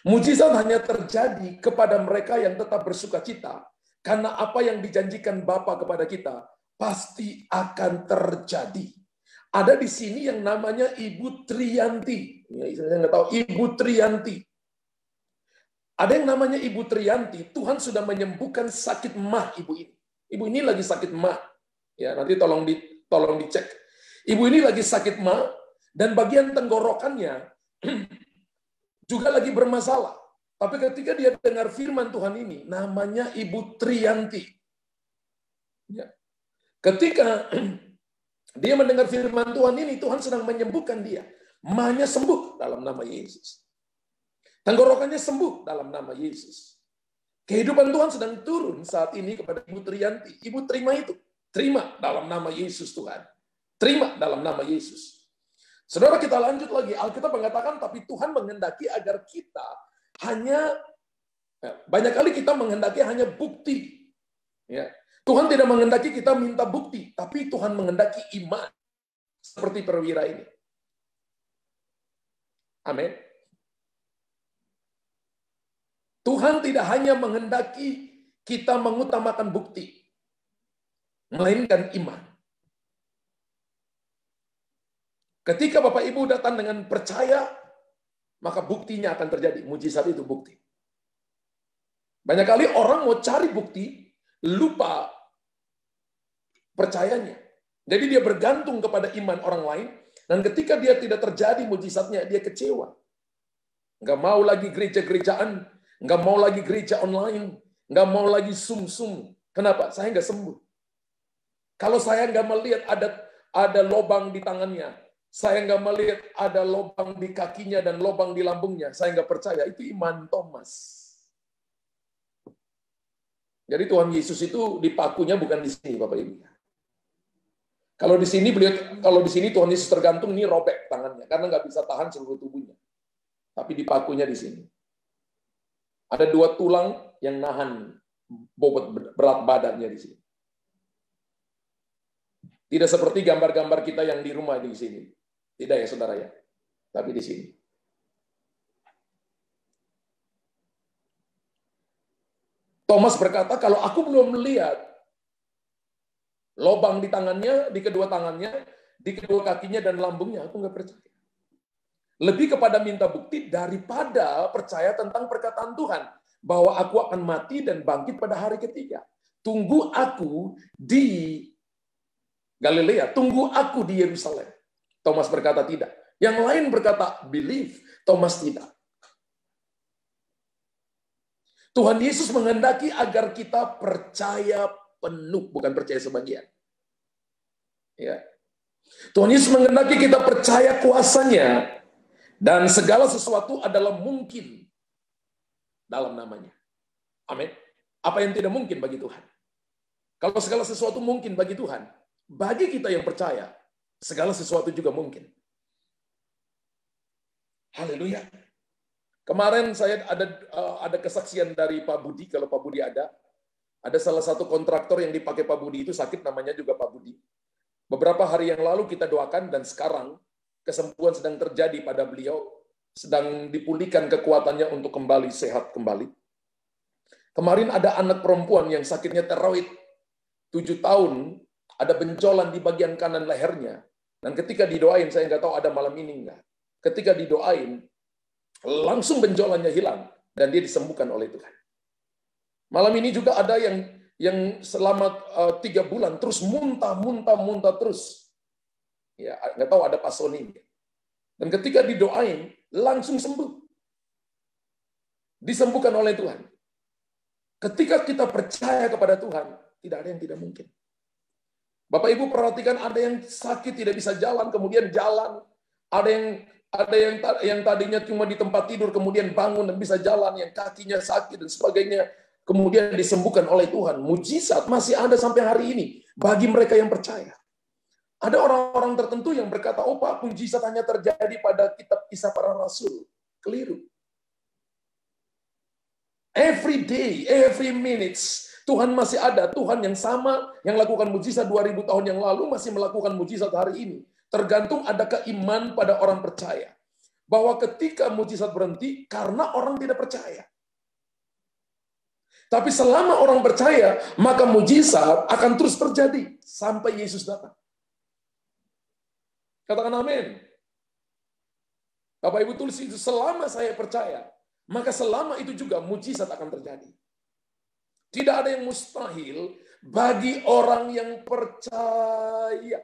Mujizat hanya terjadi kepada mereka yang tetap bersukacita, karena apa yang dijanjikan Bapa kepada kita pasti akan terjadi. Ada di sini yang namanya Ibu Triyanti. Ya, saya nggak tahu, Ibu Triyanti. Ada yang namanya Ibu Triyanti, Tuhan sudah menyembuhkan sakit mah ibu ini. Ibu ini lagi sakit mah. Ya, nanti tolong dicek. Ibu ini lagi sakit mah, dan bagian tenggorokannya juga lagi bermasalah. Tapi ketika dia dengar firman Tuhan ini, namanya Ibu Triyanti. Ya. Ketika dia mendengar firman Tuhan ini, Tuhan sedang menyembuhkan dia. Mahnya sembuh dalam nama Yesus. Tenggorokannya sembuh dalam nama Yesus. Kehidupan Tuhan sedang turun saat ini kepada Ibu Triyanti. Ibu terima itu. Terima dalam nama Yesus Tuhan. Terima dalam nama Yesus. Saudara, kita lanjut lagi. Alkitab mengatakan, tapi Tuhan menghendaki agar kita hanya, banyak kali kita menghendaki hanya bukti. Ya. Tuhan tidak menghendaki kita minta bukti, tapi Tuhan menghendaki iman. Seperti perwira ini. Amin. Tuhan tidak hanya menghendaki kita mengutamakan bukti, melainkan iman. Ketika Bapak Ibu datang dengan percaya, maka buktinya akan terjadi. Mujizat itu bukti. Banyak kali orang mau cari bukti, lupa percayanya. Jadi dia bergantung kepada iman orang lain, dan ketika dia tidak terjadi mujizatnya, dia kecewa. Nggak mau lagi gereja-gerejaan, nggak mau lagi gereja online, nggak mau lagi sum-sum. Kenapa? Saya nggak sembuh. Kalau saya nggak melihat ada lubang di tangannya, saya nggak melihat ada lubang di kakinya dan lubang di lambungnya, saya nggak percaya. Itu iman Thomas. Jadi Tuhan Yesus itu dipakunya bukan di sini, Bapak Ibu. Kalau di sini Tuhan Yesus tergantung, ini robek tangannya karena nggak bisa tahan seluruh tubuhnya. Tapi dipakunya di sini. Ada 2 tulang yang nahan bobot berat badannya di sini. Tidak seperti gambar-gambar kita yang di rumah di sini. Tidak ya, saudara ya. Tapi di sini. Thomas berkata, kalau aku belum melihat lubang di tangannya, di kedua tangannya, di kedua kakinya dan lambungnya, aku nggak percaya. Lebih kepada minta bukti daripada percaya tentang perkataan Tuhan. Bahwa aku akan mati dan bangkit pada hari ketiga. Tunggu aku di Galilea, tunggu aku di Yerusalem. Thomas berkata tidak. Yang lain berkata believe, Thomas tidak. Tuhan Yesus menghendaki agar kita percaya penuh, bukan percaya sebagian. Ya. Tuhan Yesus menghendaki kita percaya kuasanya, dan segala sesuatu adalah mungkin dalam namanya. Amin. Apa yang tidak mungkin bagi Tuhan? Kalau segala sesuatu mungkin bagi Tuhan, bagi kita yang percaya, segala sesuatu juga mungkin. Haleluya. Kemarin saya ada kesaksian dari Pak Budi, kalau Pak Budi ada salah satu kontraktor yang dipakai Pak Budi itu sakit, namanya juga Pak Budi. Beberapa hari yang lalu kita doakan, dan sekarang kesembuhan sedang terjadi pada beliau, sedang dipulihkan kekuatannya untuk kembali sehat kembali. Kemarin ada anak perempuan yang sakitnya tiroid, 7 tahun, ada benjolan di bagian kanan lehernya, Dan ketika didoain, saya nggak tahu ada malam ini nggak. Ketika didoain, langsung benjolannya hilang dan dia disembuhkan oleh Tuhan. Malam ini juga ada yang selama 3 bulan terus muntah terus. Ya, nggak tahu ada Pak Sony. Dan ketika didoain, langsung sembuh. Disembuhkan oleh Tuhan. Ketika kita percaya kepada Tuhan, tidak ada yang tidak mungkin. Bapak Ibu perhatikan, ada yang sakit tidak bisa jalan, kemudian jalan. Ada yang tadinya cuma di tempat tidur, kemudian bangun dan bisa jalan, yang kakinya sakit dan sebagainya, kemudian disembuhkan oleh Tuhan. Mujizat masih ada sampai hari ini bagi mereka yang percaya. Ada orang-orang tertentu yang berkata, oh Pak, mujizat hanya terjadi pada kitab Kisah Para Rasul. Keliru. Every day, every minutes, Tuhan masih ada. Tuhan yang sama yang lakukan mujizat 2000 tahun yang lalu masih melakukan mujizat hari ini. Tergantung adakah iman pada orang percaya. Bahwa ketika mujizat berhenti karena orang tidak percaya. Tapi selama orang percaya, maka mujizat akan terus terjadi sampai Yesus datang. Katakan amin. Bapak Ibu tulis itu, selama saya percaya, maka selama itu juga mujizat akan terjadi. Tidak ada yang mustahil bagi orang yang percaya.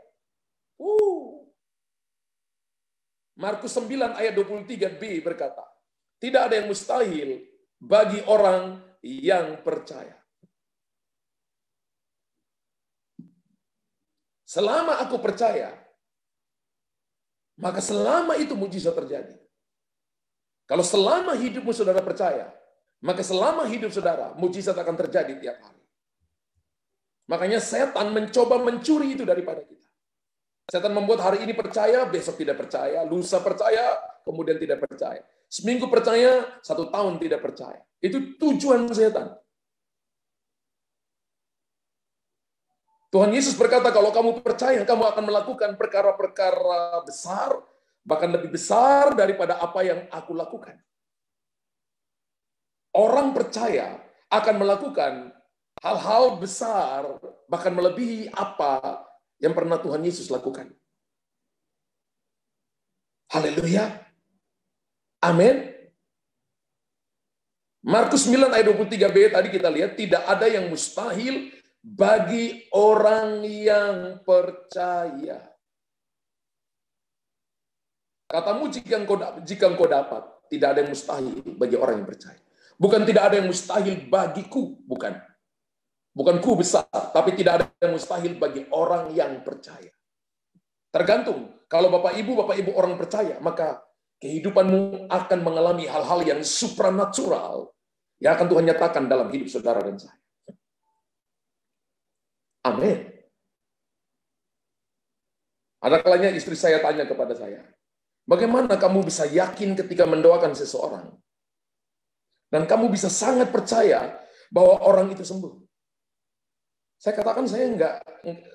Markus 9 ayat 23b berkata, tidak ada yang mustahil bagi orang yang percaya. Selama aku percaya, maka selama itu mujizat terjadi. Kalau selama hidupmu saudara percaya, maka selama hidup saudara, mujizat akan terjadi tiap hari. Makanya setan mencoba mencuri itu daripada kita. Setan membuat hari ini percaya, besok tidak percaya, lusa percaya, kemudian tidak percaya. Seminggu percaya, 1 tahun tidak percaya. Itu tujuan setan. Tuhan Yesus berkata, kalau kamu percaya, kamu akan melakukan perkara-perkara besar, bahkan lebih besar daripada apa yang aku lakukan. Orang percaya akan melakukan hal-hal besar, bahkan melebihi apa yang pernah Tuhan Yesus lakukan. Haleluya. Amin. Markus 9 ayat 23b tadi kita lihat, tidak ada yang mustahil bagi orang yang percaya. Katamu jika engkau dapat, tidak ada yang mustahil bagi orang yang percaya. Bukan tidak ada yang mustahil bagiku, bukan. Bukan ku besar, tapi tidak ada yang mustahil bagi orang yang percaya. Tergantung, kalau Bapak Ibu orang percaya, maka kehidupanmu akan mengalami hal-hal yang supranatural yang akan Tuhan nyatakan dalam hidup saudara dan saya. Amin. Ada kalanya istri saya tanya kepada saya, bagaimana kamu bisa yakin ketika mendoakan seseorang? Dan kamu bisa sangat percaya bahwa orang itu sembuh. Saya katakan saya enggak,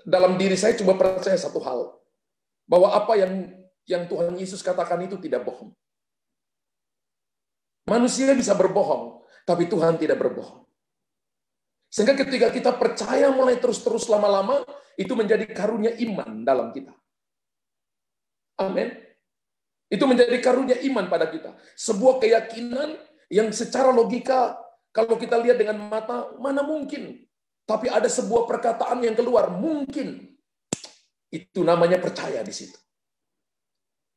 dalam diri saya coba percaya satu hal, bahwa apa yang Tuhan Yesus katakan itu tidak bohong. Manusia bisa berbohong, tapi Tuhan tidak berbohong. Sehingga ketika kita percaya mulai terus-terus lama-lama, itu menjadi karunia iman dalam kita. Amin. Itu menjadi karunia iman pada kita. Sebuah keyakinan yang secara logika, kalau kita lihat dengan mata, mana mungkin. Tapi ada sebuah perkataan yang keluar, mungkin. Itu namanya percaya di situ.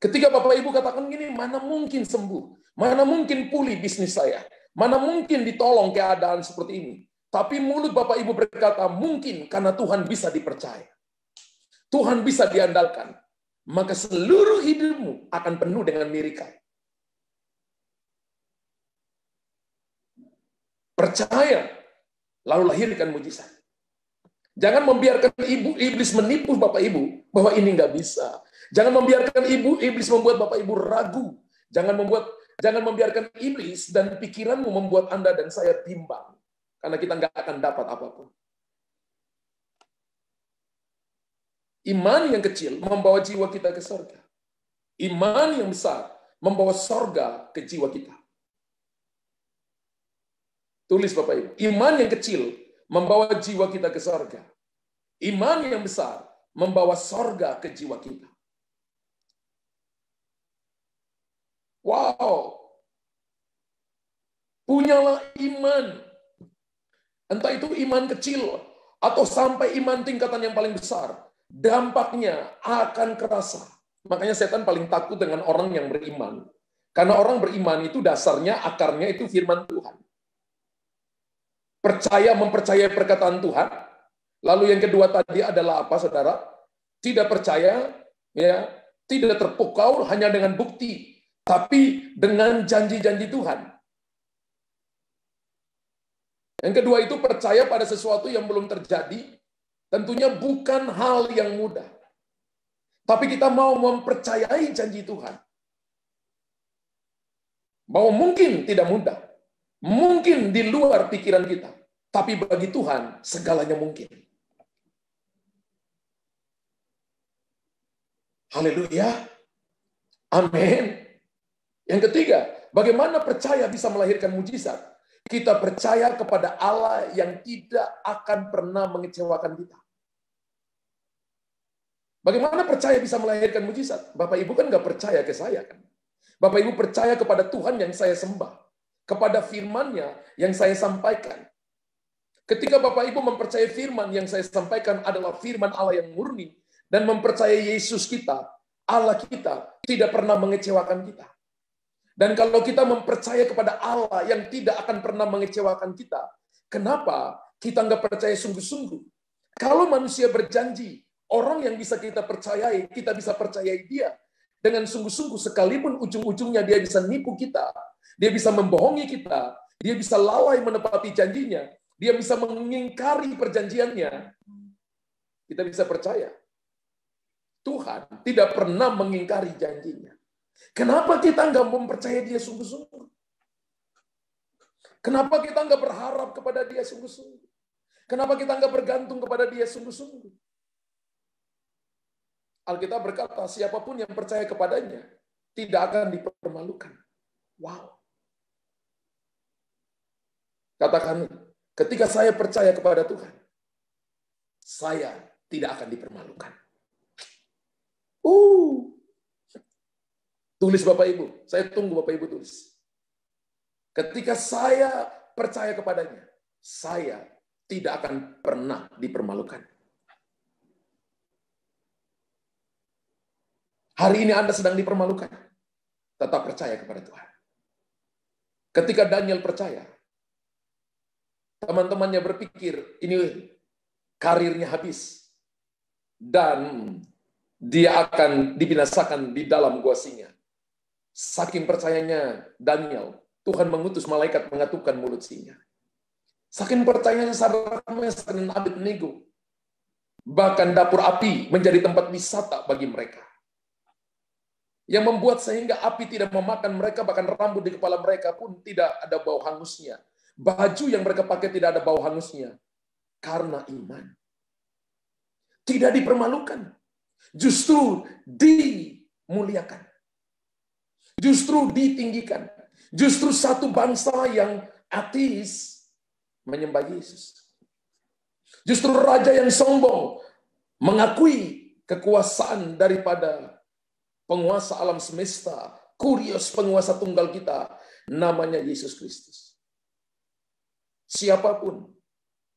Ketika Bapak Ibu katakan gini, mana mungkin sembuh, mana mungkin pulih bisnis saya, mana mungkin ditolong keadaan seperti ini. Tapi mulut Bapak Ibu berkata, mungkin karena Tuhan bisa dipercaya. Tuhan bisa diandalkan. Maka seluruh hidupmu akan penuh dengan mirakel. Percaya, lalu lahirkan mujizat. Jangan membiarkan iblis menipu Bapak Ibu bahwa ini nggak bisa. Jangan membiarkan iblis membuat Bapak Ibu ragu. Jangan membiarkan iblis dan pikiranmu membuat Anda dan saya bimbang. Karena kita nggak akan dapat apapun. Iman yang kecil membawa jiwa kita ke surga. Iman yang besar membawa surga ke jiwa kita. Tulis Bapak Ibu. Iman yang kecil membawa jiwa kita ke surga. Iman yang besar membawa surga ke jiwa kita. Wow. Punyalah iman. Entah itu iman kecil atau sampai iman tingkatan yang paling besar. Dampaknya akan kerasa. Makanya setan paling takut dengan orang yang beriman. Karena orang beriman itu dasarnya, akarnya itu firman Tuhan. Mempercayai perkataan Tuhan. Lalu yang kedua tadi adalah apa, saudara? Tidak percaya, ya, tidak terpukau hanya dengan bukti, tapi dengan janji-janji Tuhan. Yang kedua itu percaya pada sesuatu yang belum terjadi, tentunya bukan hal yang mudah. Tapi kita mau mempercayai janji Tuhan. Bahwa mungkin tidak mudah. Mungkin di luar pikiran kita. Tapi bagi Tuhan, segalanya mungkin. Haleluya. Amin. Yang ketiga, bagaimana percaya bisa melahirkan mujizat? Kita percaya kepada Allah yang tidak akan pernah mengecewakan kita. Bagaimana percaya bisa melahirkan mujizat? Bapak Ibu kan nggak percaya ke saya kan? Bapak Ibu percaya kepada Tuhan yang saya sembah. Kepada firman-Nya yang saya sampaikan. Ketika Bapak Ibu mempercayai firman yang saya sampaikan adalah firman Allah yang murni. Dan mempercayai Yesus kita, Allah kita, tidak pernah mengecewakan kita. Dan kalau kita mempercaya kepada Allah yang tidak akan pernah mengecewakan kita, kenapa kita nggak percaya sungguh-sungguh? Kalau manusia berjanji, orang yang bisa kita percayai, kita bisa percayai dia dengan sungguh-sungguh, sekalipun ujung-ujungnya dia bisa nipu kita, dia bisa membohongi kita, dia bisa lalai menepati janjinya, dia bisa mengingkari perjanjiannya, kita bisa percaya. Tuhan tidak pernah mengingkari janjinya. Kenapa kita nggak mempercayai dia sungguh-sungguh? Kenapa kita nggak berharap kepada dia sungguh-sungguh? Kenapa kita nggak bergantung kepada dia sungguh-sungguh? Alkitab berkata, siapapun yang percaya kepadanya tidak akan dipermalukan. Wow. Katakan, ketika saya percaya kepada Tuhan, saya tidak akan dipermalukan. Tulis Bapak Ibu, saya tunggu Bapak Ibu tulis. Ketika saya percaya kepadanya, saya tidak akan pernah dipermalukan. Hari ini Anda sedang dipermalukan, tetap percaya kepada Tuhan. Ketika Daniel percaya, teman-temannya berpikir, ini karirnya habis. Dan dia akan dibinasakan di dalam gua singa. Saking percayanya Daniel, Tuhan mengutus malaikat mengatupkan mulut singa. Saking percayanya Sadrak, Mesak dan Abednego, bahkan dapur api menjadi tempat wisata bagi mereka. Yang membuat sehingga api tidak memakan mereka, bahkan rambut di kepala mereka pun tidak ada bau hangusnya. Baju yang mereka pakai tidak ada bau hangusnya. Karena iman. Tidak dipermalukan. Justru dimuliakan. Justru ditinggikan. Justru satu bangsa yang ateis menyembah Yesus. Justru raja yang sombong mengakui kekuasaan daripada penguasa alam semesta, kurios penguasa tunggal kita, namanya Yesus Kristus. Siapapun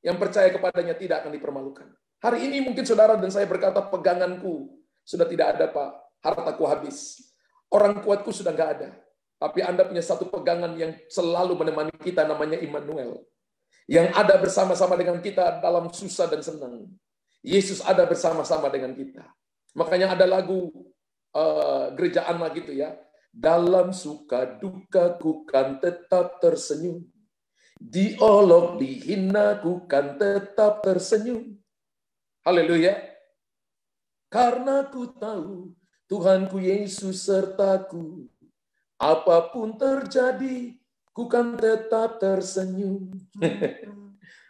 yang percaya kepadanya tidak akan dipermalukan. Hari ini mungkin saudara dan saya berkata, peganganku sudah tidak ada, Pak. Hartaku habis. Orang kuatku sudah nggak ada. Tapi Anda punya satu pegangan yang selalu menemani kita, namanya Immanuel. Yang ada bersama-sama dengan kita dalam susah dan senang. Yesus ada bersama-sama dengan kita. Makanya ada lagu gereja anak gitu ya. Dalam suka dukaku kan tetap tersenyum. Diolok dihina ku kan tetap tersenyum. Haleluya. Karena ku tahu Tuhanku Yesus sertaku. Apapun terjadi, ku kan tetap tersenyum.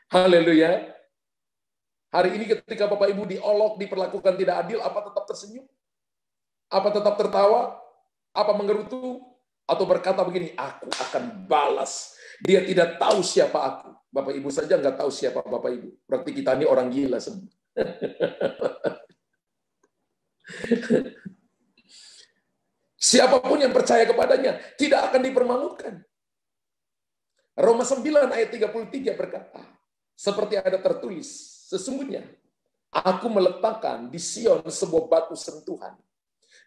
Haleluya. Hari ini ketika Bapak Ibu diolok, diperlakukan tidak adil, apa tetap tersenyum? Apa tetap tertawa? Apa menggerutu? Atau berkata begini, aku akan balas. Dia tidak tahu siapa aku. Bapak Ibu saja nggak tahu siapa Bapak Ibu. Berarti kita ini orang gila semua. Siapapun yang percaya kepadanya tidak akan dipermalukan. Roma 9 ayat 33 berkata, seperti ada tertulis, sesungguhnya aku meletakkan di Sion sebuah batu sentuhan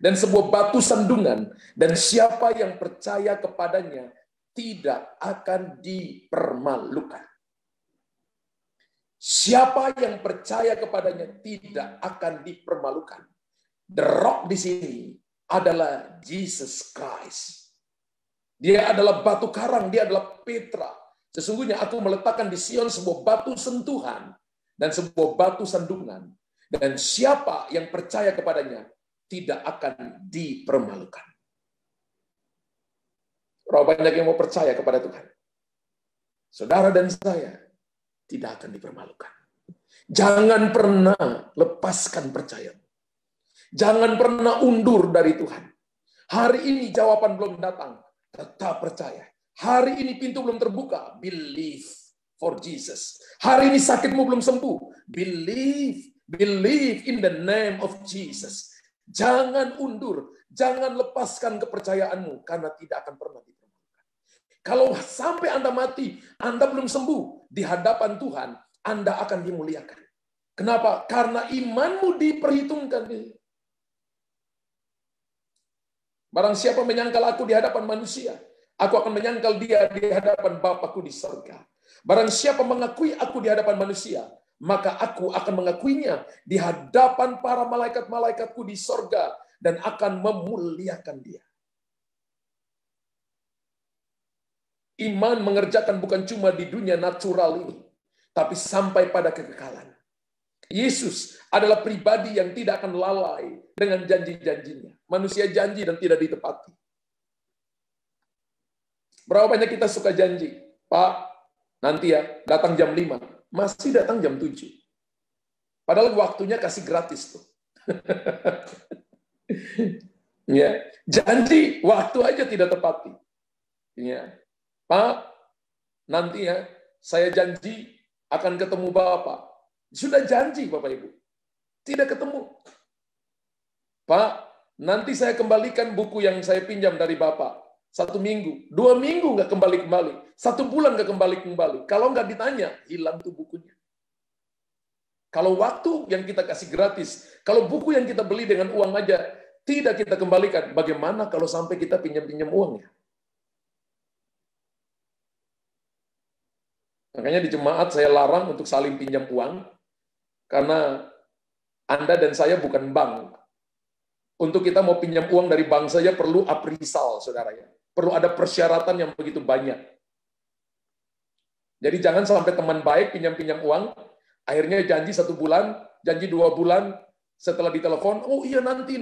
dan sebuah batu sandungan, dan siapa yang percaya kepadanya tidak akan dipermalukan. Siapa yang percaya kepadanya tidak akan dipermalukan. The rock di sini adalah Jesus Christ. Dia adalah batu karang, dia adalah Petra. Sesungguhnya aku meletakkan di Sion sebuah batu sentuhan dan sebuah batu sandungan. Dan siapa yang percaya kepadanya tidak akan dipermalukan. Berapa banyak yang mau percaya kepada Tuhan? Saudara dan saya tidak akan dipermalukan. Jangan pernah lepaskan percaya. Jangan pernah undur dari Tuhan. Hari ini jawaban belum datang, tetap percaya. Hari ini pintu belum terbuka, believe for Jesus. Hari ini sakitmu belum sembuh, believe in the name of Jesus. Jangan undur, jangan lepaskan kepercayaanmu, karena tidak akan pernah dipermalukan. Kalau sampai Anda mati, Anda belum sembuh, di hadapan Tuhan, Anda akan dimuliakan. Kenapa? Karena imanmu diperhitungkan. Barang siapa menyangkal aku di hadapan manusia, aku akan menyangkal dia di hadapan Bapakku di surga. Barang siapa mengakui aku di hadapan manusia, maka aku akan mengakuinya di hadapan para malaikat-malaikatku di surga dan akan memuliakan dia. Iman mengerjakan bukan cuma di dunia natural ini, tapi sampai pada kekekalan. Yesus adalah pribadi yang tidak akan lalai dengan janji-janjinya. Manusia janji dan tidak ditepati. Berapa banyak kita suka janji? Pak, nanti ya, datang jam 5. Masih datang jam 7. Padahal waktunya kasih gratis tuh. Ya, janji, waktu aja tidak tepati. Ya. Pak, nanti ya, saya janji akan ketemu Bapak. Sudah janji, Bapak Ibu. Tidak ketemu. Pak, nanti saya kembalikan buku yang saya pinjam dari Bapak. 1 minggu, 2 minggu nggak kembali-kembali. 1 bulan nggak kembali-kembali. Kalau nggak ditanya, hilang tuh bukunya. Kalau waktu yang kita kasih gratis, kalau buku yang kita beli dengan uang aja, tidak kita kembalikan, bagaimana kalau sampai kita pinjam-pinjam uangnya? Makanya di jemaat saya larang untuk saling pinjam uang, karena Anda dan saya bukan bank. Untuk kita mau pinjam uang dari bank saja perlu appraisal, saudara ya. Perlu ada persyaratan yang begitu banyak. Jadi jangan sampai teman baik pinjam-pinjam uang, akhirnya janji 1 bulan, janji 2 bulan, setelah ditelepon, oh iya nanti.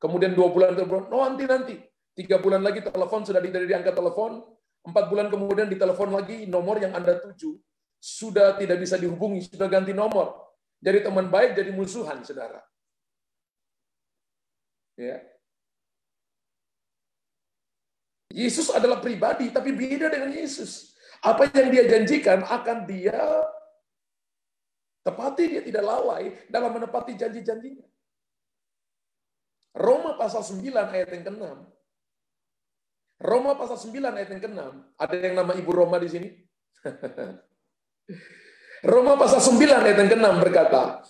Kemudian 2 bulan, oh nanti. 3 bulan lagi telepon, sudah tidak diangkat telepon, 4 bulan kemudian ditelepon lagi, nomor yang Anda tuju sudah tidak bisa dihubungi, sudah ganti nomor. Jadi teman baik jadi musuhan, saudara. Ya. Yesus adalah pribadi, tapi beda dengan Yesus. Apa yang dia janjikan akan dia tepati, dia tidak lalai dalam menepati janji-janjinya. Roma pasal 9 ayat yang ke-6. Roma pasal 9 ayat yang ke-6. Ada yang nama Ibu Roma di sini? Roma pasal 9 ayat yang ke-6 berkata,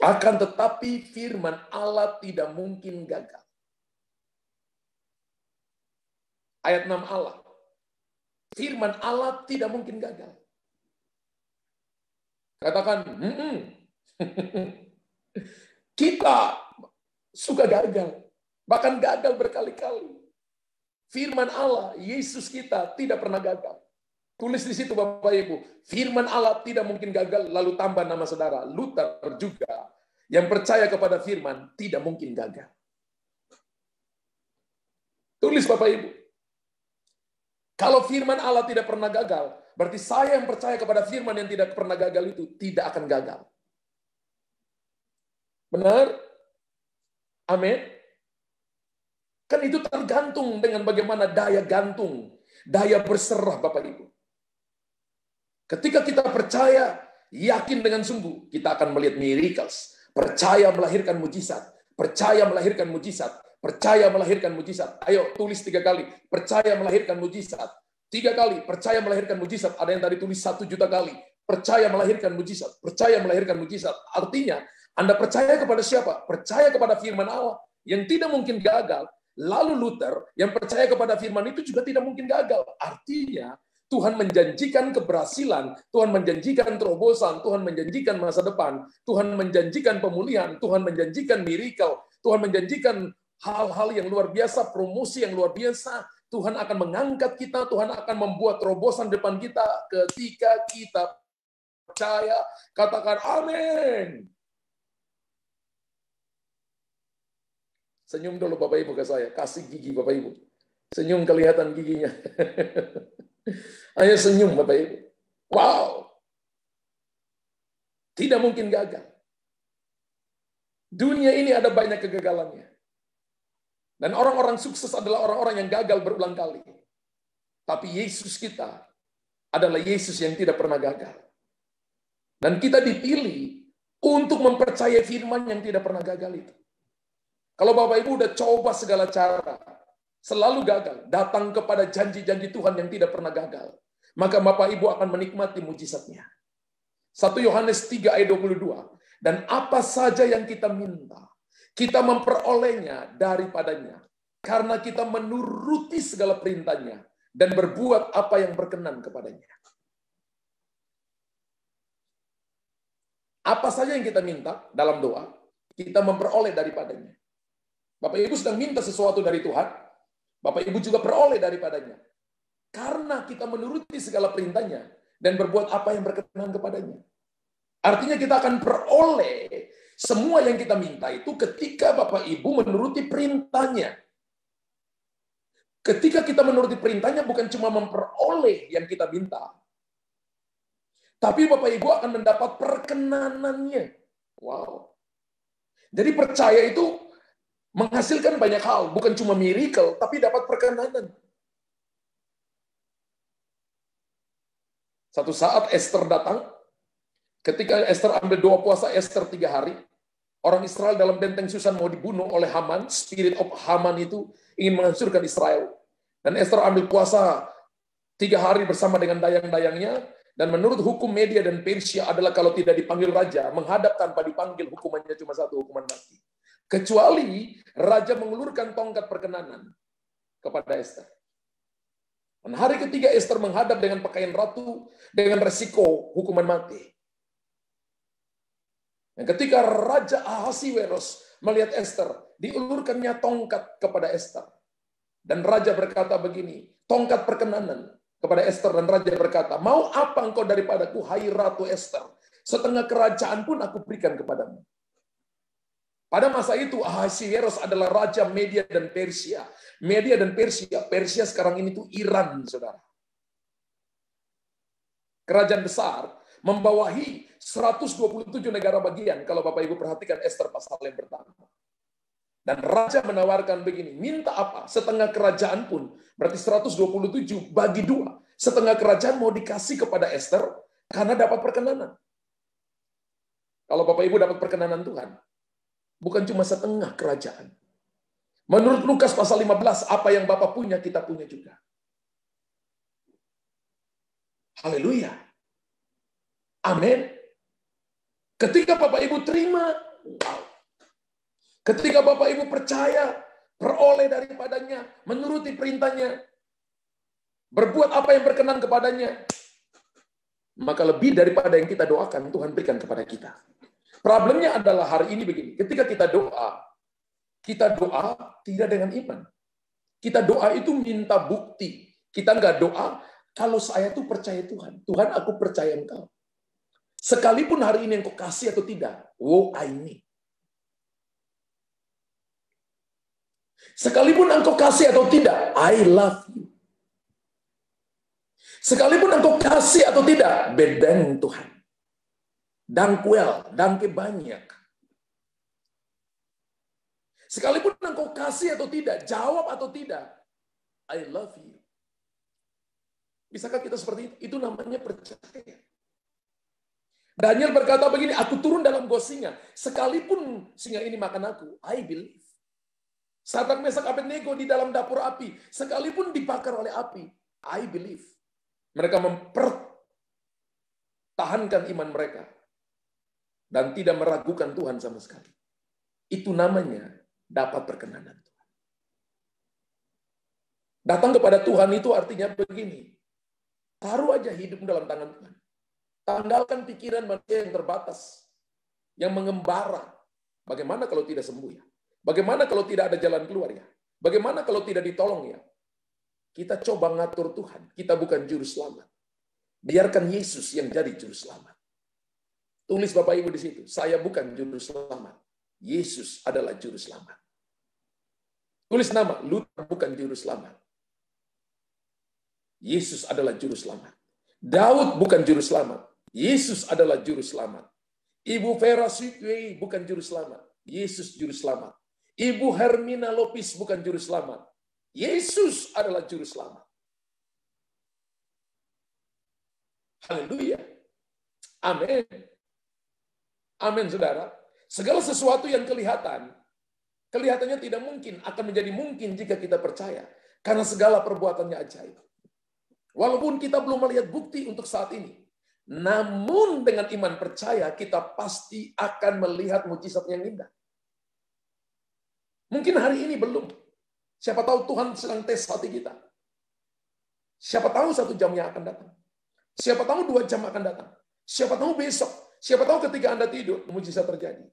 akan tetapi firman Allah tidak mungkin gagal. Ayat 6 Allah. Firman Allah tidak mungkin gagal. Katakan, kita suka gagal. Bahkan gagal berkali-kali. Firman Allah, Yesus kita tidak pernah gagal. Tulis di situ Bapak Ibu, firman Allah tidak mungkin gagal, lalu tambah nama saudara, Luther juga, yang percaya kepada firman, tidak mungkin gagal. Tulis Bapak Ibu. Kalau firman Allah tidak pernah gagal, berarti saya yang percaya kepada firman yang tidak pernah gagal itu, tidak akan gagal. Benar? Amin. Kan itu tergantung dengan bagaimana daya gantung, daya berserah Bapak Ibu. Ketika kita percaya, yakin dengan sungguh, kita akan melihat miracles. Percaya melahirkan mujizat. Percaya melahirkan mujizat. percaya melahirkan mujizat. Ayo tulis 3 kali, percaya melahirkan mujizat. 3 kali, percaya melahirkan mujizat. Ada yang tadi tulis 1 juta kali. Percaya melahirkan mujizat, percaya melahirkan mujizat. Artinya, Anda percaya kepada siapa? Percaya kepada firman Allah yang tidak mungkin gagal. Lalu Luther yang percaya kepada firman itu juga tidak mungkin gagal. Artinya, Tuhan menjanjikan keberhasilan, Tuhan menjanjikan terobosan, Tuhan menjanjikan masa depan, Tuhan menjanjikan pemulihan, Tuhan menjanjikan miracle, Tuhan menjanjikan hal-hal yang luar biasa, promosi yang luar biasa. Tuhan akan mengangkat kita, Tuhan akan membuat terobosan depan kita ketika kita percaya. Katakan amin. Senyum dulu Bapak Ibu ke saya, kasih gigi Bapak Ibu. Senyum kelihatan giginya. Ayo senyum Bapak Ibu. Wow. Tidak mungkin gagal. Dunia ini ada banyak kegagalannya. Dan orang-orang sukses adalah orang-orang yang gagal berulang kali. Tapi Yesus kita adalah Yesus yang tidak pernah gagal. Dan kita dipilih untuk mempercayai firman yang tidak pernah gagal itu. Kalau Bapak Ibu udah coba segala cara, selalu gagal, datang kepada janji-janji Tuhan yang tidak pernah gagal, maka Bapak Ibu akan menikmati mujizatnya. 1 Yohanes 3 ayat 22. Dan apa saja yang kita minta, kita memperolehnya daripadanya, karena kita menuruti segala perintahnya dan berbuat apa yang berkenan kepadanya. Apa saja yang kita minta dalam doa, kita memperoleh daripadanya. Bapak Ibu sedang minta sesuatu dari Tuhan, Bapak Ibu juga peroleh daripadanya. Karena kita menuruti segala perintahnya dan berbuat apa yang berkenan kepadanya. Artinya kita akan peroleh semua yang kita minta itu ketika Bapak Ibu menuruti perintahnya. Ketika kita menuruti perintahnya bukan cuma memperoleh yang kita minta. Tapi Bapak Ibu akan mendapat perkenanannya. Wow. Jadi percaya itu menghasilkan banyak hal. Bukan cuma miracle, tapi dapat perkenanan. Satu saat Esther datang. Ketika Esther ambil doa puasa Esther 3 hari. Orang Israel dalam benteng Susan mau dibunuh oleh Haman. Spirit of Haman itu ingin menghancurkan Israel. Dan Esther ambil puasa 3 hari bersama dengan dayang-dayangnya. Dan menurut hukum Media dan Persia adalah kalau tidak dipanggil raja, menghadap tanpa dipanggil, hukumannya cuma 1, hukuman mati. Kecuali raja mengulurkan tongkat perkenanan kepada Esther. Dan hari ketiga Esther menghadap dengan pakaian ratu, dengan resiko hukuman mati. Dan ketika Raja Ahasiweros melihat Esther, diulurkannya tongkat kepada Esther. Dan raja berkata begini, tongkat perkenanan kepada Esther, dan raja berkata, mau apa engkau daripadaku, hai Ratu Esther? Setengah kerajaan pun aku berikan kepadamu. Pada masa itu Ahasiweros adalah raja Media dan Persia. Media dan Persia, Persia sekarang ini tuh Iran, saudara. Kerajaan besar membawahi 127 negara bagian. Kalau Bapak Ibu perhatikan Esther pasal yang pertama. Dan raja menawarkan begini, minta apa? Setengah kerajaan pun, berarti 127 bagi 2. Setengah kerajaan mau dikasih kepada Esther karena dapat perkenanan. Kalau Bapak Ibu dapat perkenanan Tuhan, bukan cuma setengah kerajaan. Menurut Lukas pasal 15, apa yang Bapak punya, kita punya juga. Haleluya. Amin. Ketika Bapak Ibu terima, wow. Ketika Bapak Ibu percaya, peroleh daripadanya, menuruti perintahnya, berbuat apa yang berkenan kepadanya, maka lebih daripada yang kita doakan, Tuhan berikan kepada kita. Problemnya adalah hari ini begini, ketika kita doa tidak dengan iman. Kita doa itu minta bukti. Kita nggak doa, kalau saya tuh percaya Tuhan. Tuhan, aku percaya Engkau. Sekalipun hari ini Engkau kasih atau tidak, wow, I need. Sekalipun Engkau kasih atau tidak, I love you. Sekalipun Engkau kasih atau tidak, bedeng Tuhan. Dangkuel, dangke banyak. Sekalipun Engkau kasih atau tidak, jawab atau tidak, I love you. Bisakah kita seperti itu? Itu namanya percaya. Daniel berkata begini, aku turun dalam gos singa. Sekalipun singa ini makan aku, I believe. Sadrak, Mesak, Abednego di dalam dapur api, sekalipun dibakar oleh api, I believe. Mereka mempertahankan iman mereka dan tidak meragukan Tuhan sama sekali. Itu namanya dapat perkenanan Tuhan. Datang kepada Tuhan itu artinya begini, taruh aja hidup dalam tangan Tuhan. Tanggalkan pikiran manusia yang terbatas, yang mengembara. Bagaimana kalau tidak sembuh ya? Bagaimana kalau tidak ada jalan keluar ya? Bagaimana kalau tidak ditolong ya? Kita coba ngatur Tuhan. Kita bukan juru selamat. Biarkan Yesus yang jadi juru selamat. Tulis Bapak Ibu di situ. Saya bukan juru selamat. Yesus adalah juru selamat. Tulis nama. Luther bukan juru selamat. Yesus adalah juru selamat. Daud bukan juru selamat. Yesus adalah juru selamat. Ibu Vera Sweetway bukan juru selamat. Yesus juru selamat. Ibu Hermina Lopis bukan juru selamat. Yesus adalah juru selamat. Haleluya. Amin. Amin, saudara. Segala sesuatu yang kelihatannya tidak mungkin, akan menjadi mungkin jika kita percaya. Karena segala perbuatannya ajaib. Walaupun kita belum melihat bukti untuk saat ini. Namun dengan iman percaya, kita pasti akan melihat mujizat yang indah. Mungkin hari ini belum. Siapa tahu Tuhan sedang tes hati kita. Siapa tahu 1 jam yang akan datang. Siapa tahu 2 jam akan datang. Siapa tahu besok. Siapa tahu ketika Anda tidur, mujizat terjadi.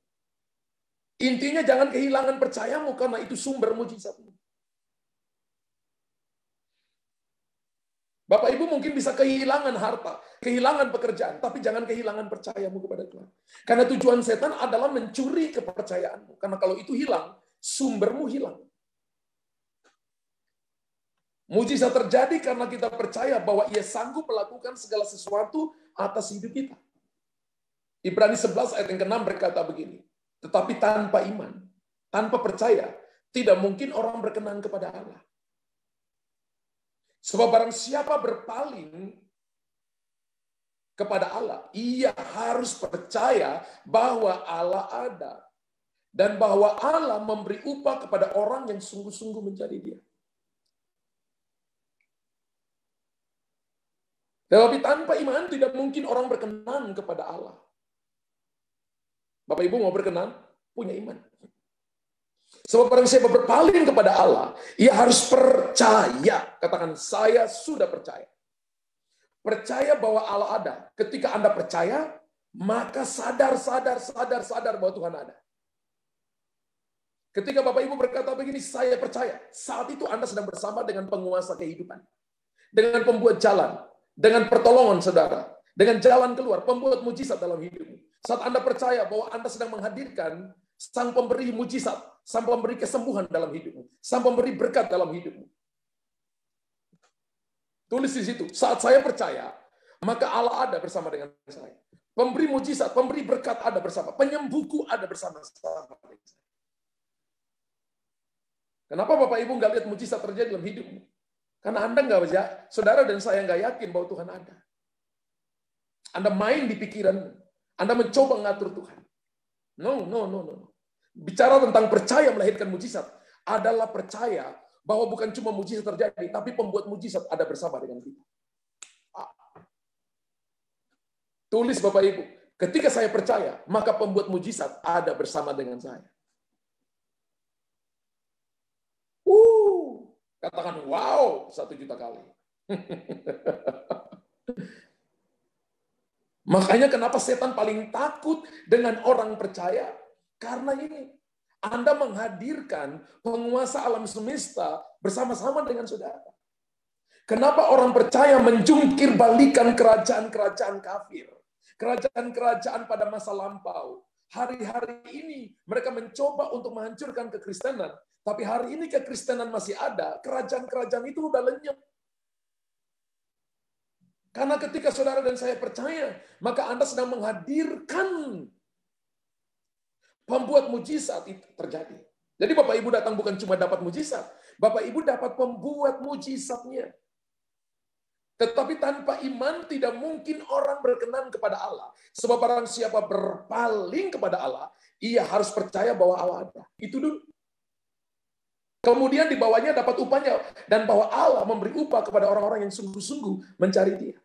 Intinya jangan kehilangan percayamu, karena itu sumber mujizatmu. Bapak Ibu mungkin bisa kehilangan harta, kehilangan pekerjaan, tapi jangan kehilangan percayamu kepada Tuhan. Karena tujuan setan adalah mencuri kepercayaanmu. Karena kalau itu hilang, sumbermu hilang. Mujizat terjadi karena kita percaya bahwa Ia sanggup melakukan segala sesuatu atas hidup kita. Ibrani 11 ayat yang ke-6 berkata begini, tetapi tanpa iman, tanpa percaya, tidak mungkin orang berkenan kepada Allah. Sebab barang siapa berpaling kepada Allah, ia harus percaya bahwa Allah ada. Dan bahwa Allah memberi upah kepada orang yang sungguh-sungguh mencari Dia. Tetapi tanpa iman tidak mungkin orang berkenan kepada Allah. Bapak Ibu mau berkenan? Punya iman. Sebab barang siapa berpaling kepada Allah, ia harus percaya. Katakan, saya sudah percaya. Percaya bahwa Allah ada. Ketika Anda percaya, maka sadar bahwa Tuhan ada. Ketika Bapak Ibu berkata begini, saya percaya. Saat itu Anda sedang bersama dengan penguasa kehidupan. Dengan pembuat jalan. Dengan pertolongan saudara. Dengan jalan keluar. Pembuat mujizat dalam hidupmu. Saat Anda percaya bahwa Anda sedang menghadirkan Sang pemberi mujizat. Sang pemberi kesembuhan dalam hidupmu. Sang pemberi berkat dalam hidupmu. Tulis di situ. Saat saya percaya, maka Allah ada bersama dengan saya. Pemberi mujizat, pemberi berkat ada bersama. Penyembuhku ada bersama-sama. Kenapa Bapak Ibu nggak lihat mujizat terjadi dalam hidupmu? Karena Anda nggak baca, saudara dan saya nggak yakin bahwa Tuhan ada. Anda main di pikiranmu. Anda mencoba ngatur Tuhan. No. Bicara tentang percaya melahirkan mujizat adalah percaya bahwa bukan cuma mujizat terjadi, tapi pembuat mujizat ada bersama dengan kita. Tulis Bapak Ibu, ketika saya percaya, maka pembuat mujizat ada bersama dengan saya. Katakan wow 1.000.000 kali. Makanya kenapa setan paling takut dengan orang percaya? Karena ini, Anda menghadirkan penguasa alam semesta bersama-sama dengan saudara. Kenapa orang percaya menjungkir balikan kerajaan-kerajaan kafir? Kerajaan-kerajaan pada masa lampau. Hari-hari ini mereka mencoba untuk menghancurkan kekristenan. Tapi hari ini kekristenan masih ada. Kerajaan-kerajaan itu udah lenyap. Karena ketika saudara dan saya percaya, maka Anda sedang menghadirkan pembuat mujizat itu terjadi. Jadi Bapak Ibu datang bukan cuma dapat mujizat, Bapak Ibu dapat pembuat mujizatnya. Tetapi tanpa iman tidak mungkin orang berkenan kepada Allah. Sebab barang siapa berpaling kepada Allah, ia harus percaya bahwa Allah ada. Itu dulu. Kemudian di bawahnya dapat upahnya. Dan bahwa Allah memberi upah kepada orang-orang yang sungguh-sungguh mencari Dia.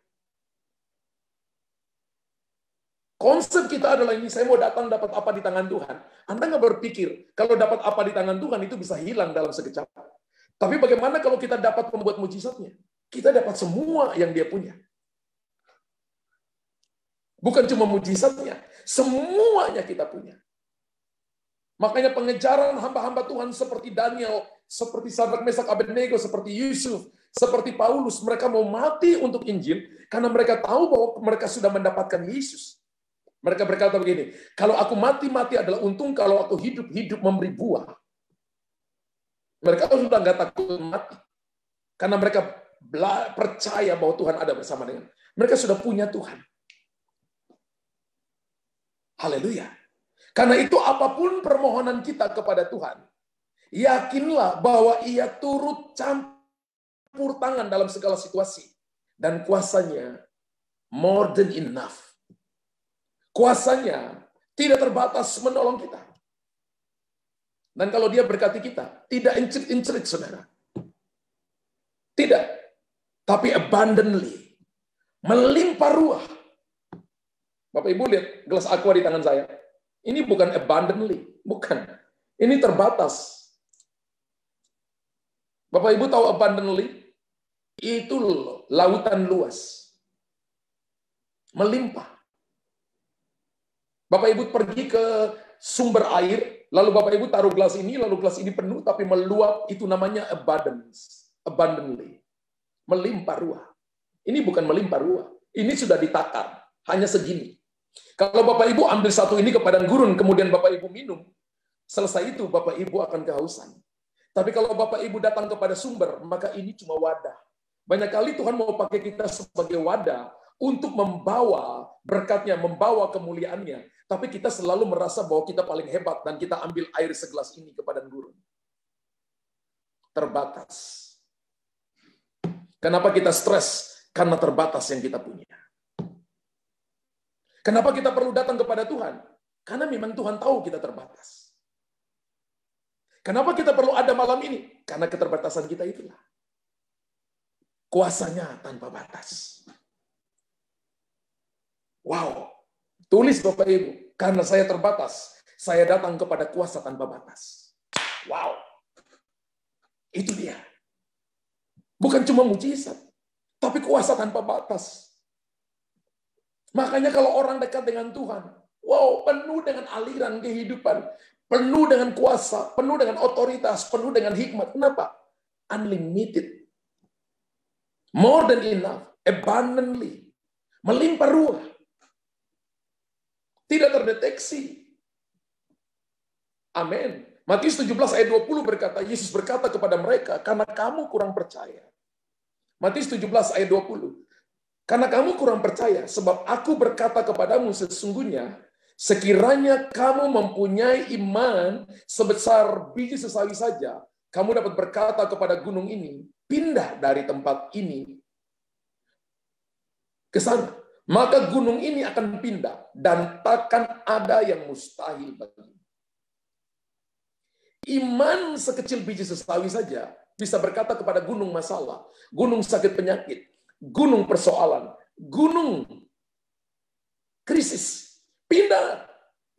Konsep kita adalah ini, saya mau datang dapat apa di tangan Tuhan. Anda nggak berpikir, kalau dapat apa di tangan Tuhan itu bisa hilang dalam sekejap. Tapi bagaimana kalau kita dapat membuat mujizatnya? Kita dapat semua yang Dia punya. Bukan cuma mujizatnya, semuanya kita punya. Makanya pengejaran hamba-hamba Tuhan seperti Daniel, seperti Sadrak, Mesak, Abednego, seperti Yusuf, seperti Paulus, mereka mau mati untuk Injil karena mereka tahu bahwa mereka sudah mendapatkan Yesus. Mereka berkata begini, kalau aku mati-mati adalah untung, kalau aku hidup-hidup memberi buah. Mereka sudah nggak takut mati. Karena mereka percaya bahwa Tuhan ada bersama dengan. Mereka sudah punya Tuhan. Haleluya. Karena itu apapun permohonan kita kepada Tuhan, yakinlah bahwa Ia turut campur tangan dalam segala situasi. Dan kuasanya more than enough. Kuasanya tidak terbatas menolong kita. Dan kalau Dia berkati kita, tidak incerit-incerit, saudara. Tidak. Tapi abundantly. Melimpah ruah. Bapak Ibu lihat gelas aqua di tangan saya. Ini bukan abundantly. Bukan. Ini terbatas. Bapak Ibu tahu abundantly? Itu lautan luas. Melimpah. Bapak Ibu pergi ke sumber air, lalu Bapak Ibu taruh gelas ini, lalu gelas ini penuh, tapi meluap, itu namanya abundance. Abundantly. Melimpah ruah. Ini bukan melimpah ruah. Ini sudah ditakar. Hanya segini. Kalau Bapak Ibu ambil satu ini ke padang gurun, kemudian Bapak Ibu minum, selesai itu Bapak Ibu akan kehausan. Tapi kalau Bapak Ibu datang kepada sumber, maka ini cuma wadah. Banyak kali Tuhan mau pakai kita sebagai wadah untuk membawa berkatnya, membawa kemuliaannya. Tapi kita selalu merasa bahwa kita paling hebat dan kita ambil air segelas ini ke padang gurun. Terbatas. Kenapa kita stres? Karena terbatas yang kita punya. Kenapa kita perlu datang kepada Tuhan? Karena memang Tuhan tahu kita terbatas. Kenapa kita perlu ada malam ini? Karena keterbatasan kita itulah. Kuasanya tanpa batas. Wow. Tulis Bapak Ibu. Karena saya terbatas, saya datang kepada kuasa tanpa batas. Wow. Itu dia. Bukan cuma mujizat, tapi kuasa tanpa batas. Makanya kalau orang dekat dengan Tuhan, wow, penuh dengan aliran kehidupan, penuh dengan kuasa, penuh dengan otoritas, penuh dengan hikmat. Kenapa? Unlimited. More than enough. Abundantly. Melimpah ruah. Tidak terdeteksi. Amin. Matius 17 ayat 20 berkata, Yesus berkata kepada mereka, karena kamu kurang percaya. Matius 17 ayat 20. Karena kamu kurang percaya, sebab aku berkata kepadamu sesungguhnya, sekiranya kamu mempunyai iman sebesar biji sesawi saja, kamu dapat berkata kepada gunung ini, pindah dari tempat ini ke sana. Maka gunung ini akan pindah, dan takkan ada yang mustahil bagimu. Iman sekecil biji sesawi saja bisa berkata kepada gunung masalah, gunung sakit penyakit, gunung persoalan, gunung krisis, pindah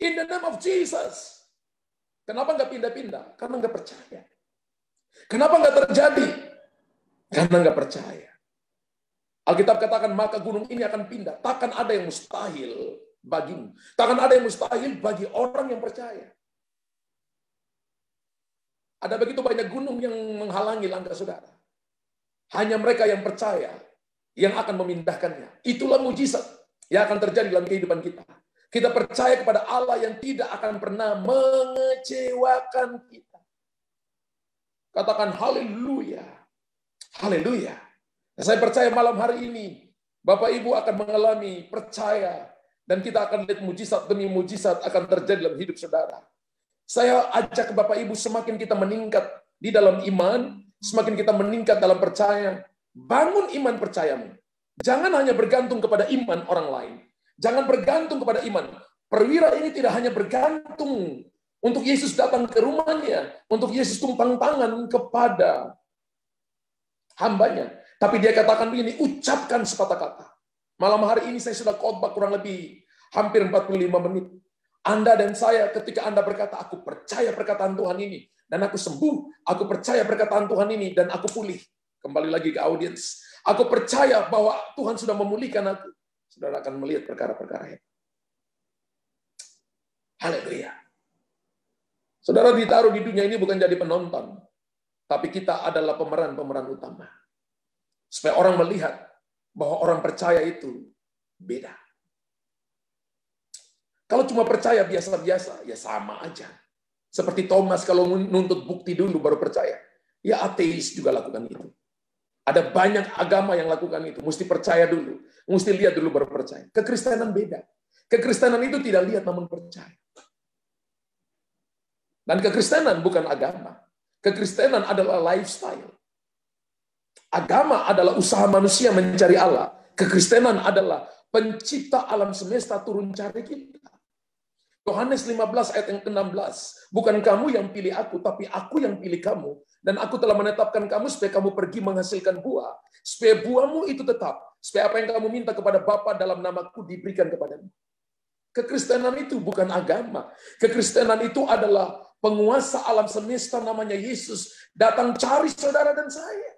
in the name of Jesus. Kenapa nggak pindah-pindah? Karena nggak percaya. Kenapa nggak terjadi? Karena nggak percaya. Alkitab katakan, maka gunung ini akan pindah. Takkan ada yang mustahil bagimu. Takkan ada yang mustahil bagi orang yang percaya. Ada begitu banyak gunung yang menghalangi langkah saudara. Hanya mereka yang percaya yang akan memindahkannya. Itulah mujizat yang akan terjadi dalam kehidupan kita. Kita percaya kepada Allah yang tidak akan pernah mengecewakan kita. Katakan haleluya. Haleluya. Saya percaya malam hari ini Bapak Ibu akan mengalami percaya dan kita akan lihat mujizat demi mujizat akan terjadi dalam hidup saudara. Saya ajak Bapak Ibu semakin kita meningkat di dalam iman, semakin kita meningkat dalam percaya, bangun iman percayamu. Jangan hanya bergantung kepada iman orang lain. Jangan bergantung kepada iman. Perwira ini tidak hanya bergantung Untuk Yesus datang ke rumahnya. Untuk Yesus tumpang tangan kepada hambanya. Tapi dia katakan begini, ucapkan sepatah kata. Malam hari ini saya sudah khotbah kurang lebih hampir 45 menit. Anda dan saya ketika Anda berkata, aku percaya perkataan Tuhan ini. Dan aku sembuh. Aku percaya perkataan Tuhan ini. Dan aku pulih. Kembali lagi ke audiens. Aku percaya bahwa Tuhan sudah memulihkan aku. Saudara akan melihat perkara-perkara itu. Haleluya. Saudara ditaruh di dunia ini bukan jadi penonton. Tapi kita adalah pemeran-pemeran utama. Supaya orang melihat bahwa orang percaya itu beda. Kalau cuma percaya biasa-biasa, ya sama aja. Seperti Thomas kalau nuntut bukti dulu baru percaya. Ya ateis juga lakukan itu. Ada banyak agama yang lakukan itu. Mesti percaya dulu. Mesti lihat dulu baru percaya. Kekristenan beda. Kekristenan itu tidak lihat namun percaya. Dan kekristenan bukan agama. Kekristenan adalah lifestyle. Agama adalah usaha manusia mencari Allah. Kekristenan adalah pencipta alam semesta turun cari kita. Yohanes 15 ayat yang ke-16. Bukan kamu yang pilih aku, tapi aku yang pilih kamu. Dan aku telah menetapkan kamu supaya kamu pergi menghasilkan buah. Supaya buahmu itu tetap. Supaya apa yang kamu minta kepada Bapa dalam namaku diberikan kepadamu. Kekristenan itu bukan agama. Kekristenan itu adalah penguasa alam semesta namanya Yesus. Datang cari saudara dan saya.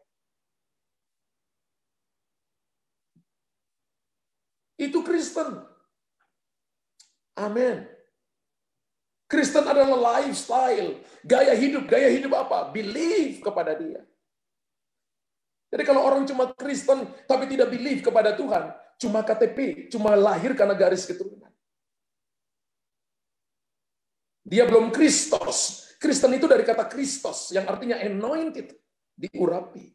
Itu Kristen. Amin. Kristen adalah lifestyle, gaya hidup. Gaya hidup apa? Believe kepada Dia. Jadi kalau orang cuma Kristen tapi tidak believe kepada Tuhan, cuma KTP, cuma lahir karena garis keturunan. Dia belum Kristos. Kristen itu dari kata Kristos yang artinya anointed, diurapi.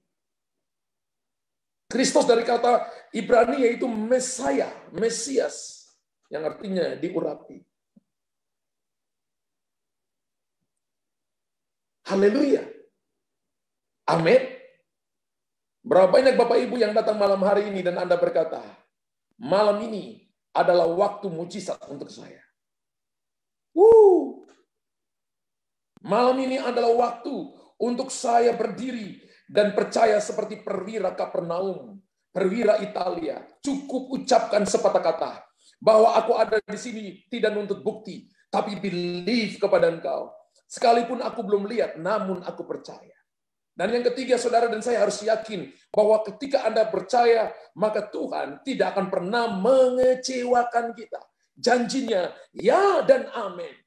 Kristus dari kata Ibrani yaitu Mesias, yang artinya diurapi. Haleluya. Amin. Berapa banyak Bapak Ibu yang datang malam hari ini dan Anda berkata, malam ini adalah waktu mujizat untuk saya. Malam ini adalah waktu untuk saya berdiri dan percaya seperti perwira Kapernaum, perwira Italia. Cukup ucapkan sepatah kata bahwa aku ada di sini tidak nuntut bukti, tapi believe kepada Engkau. Sekalipun aku belum lihat, namun aku percaya. Dan yang ketiga, saudara dan saya harus yakin bahwa ketika Anda percaya, maka Tuhan tidak akan pernah mengecewakan kita. Janjinya ya dan amin.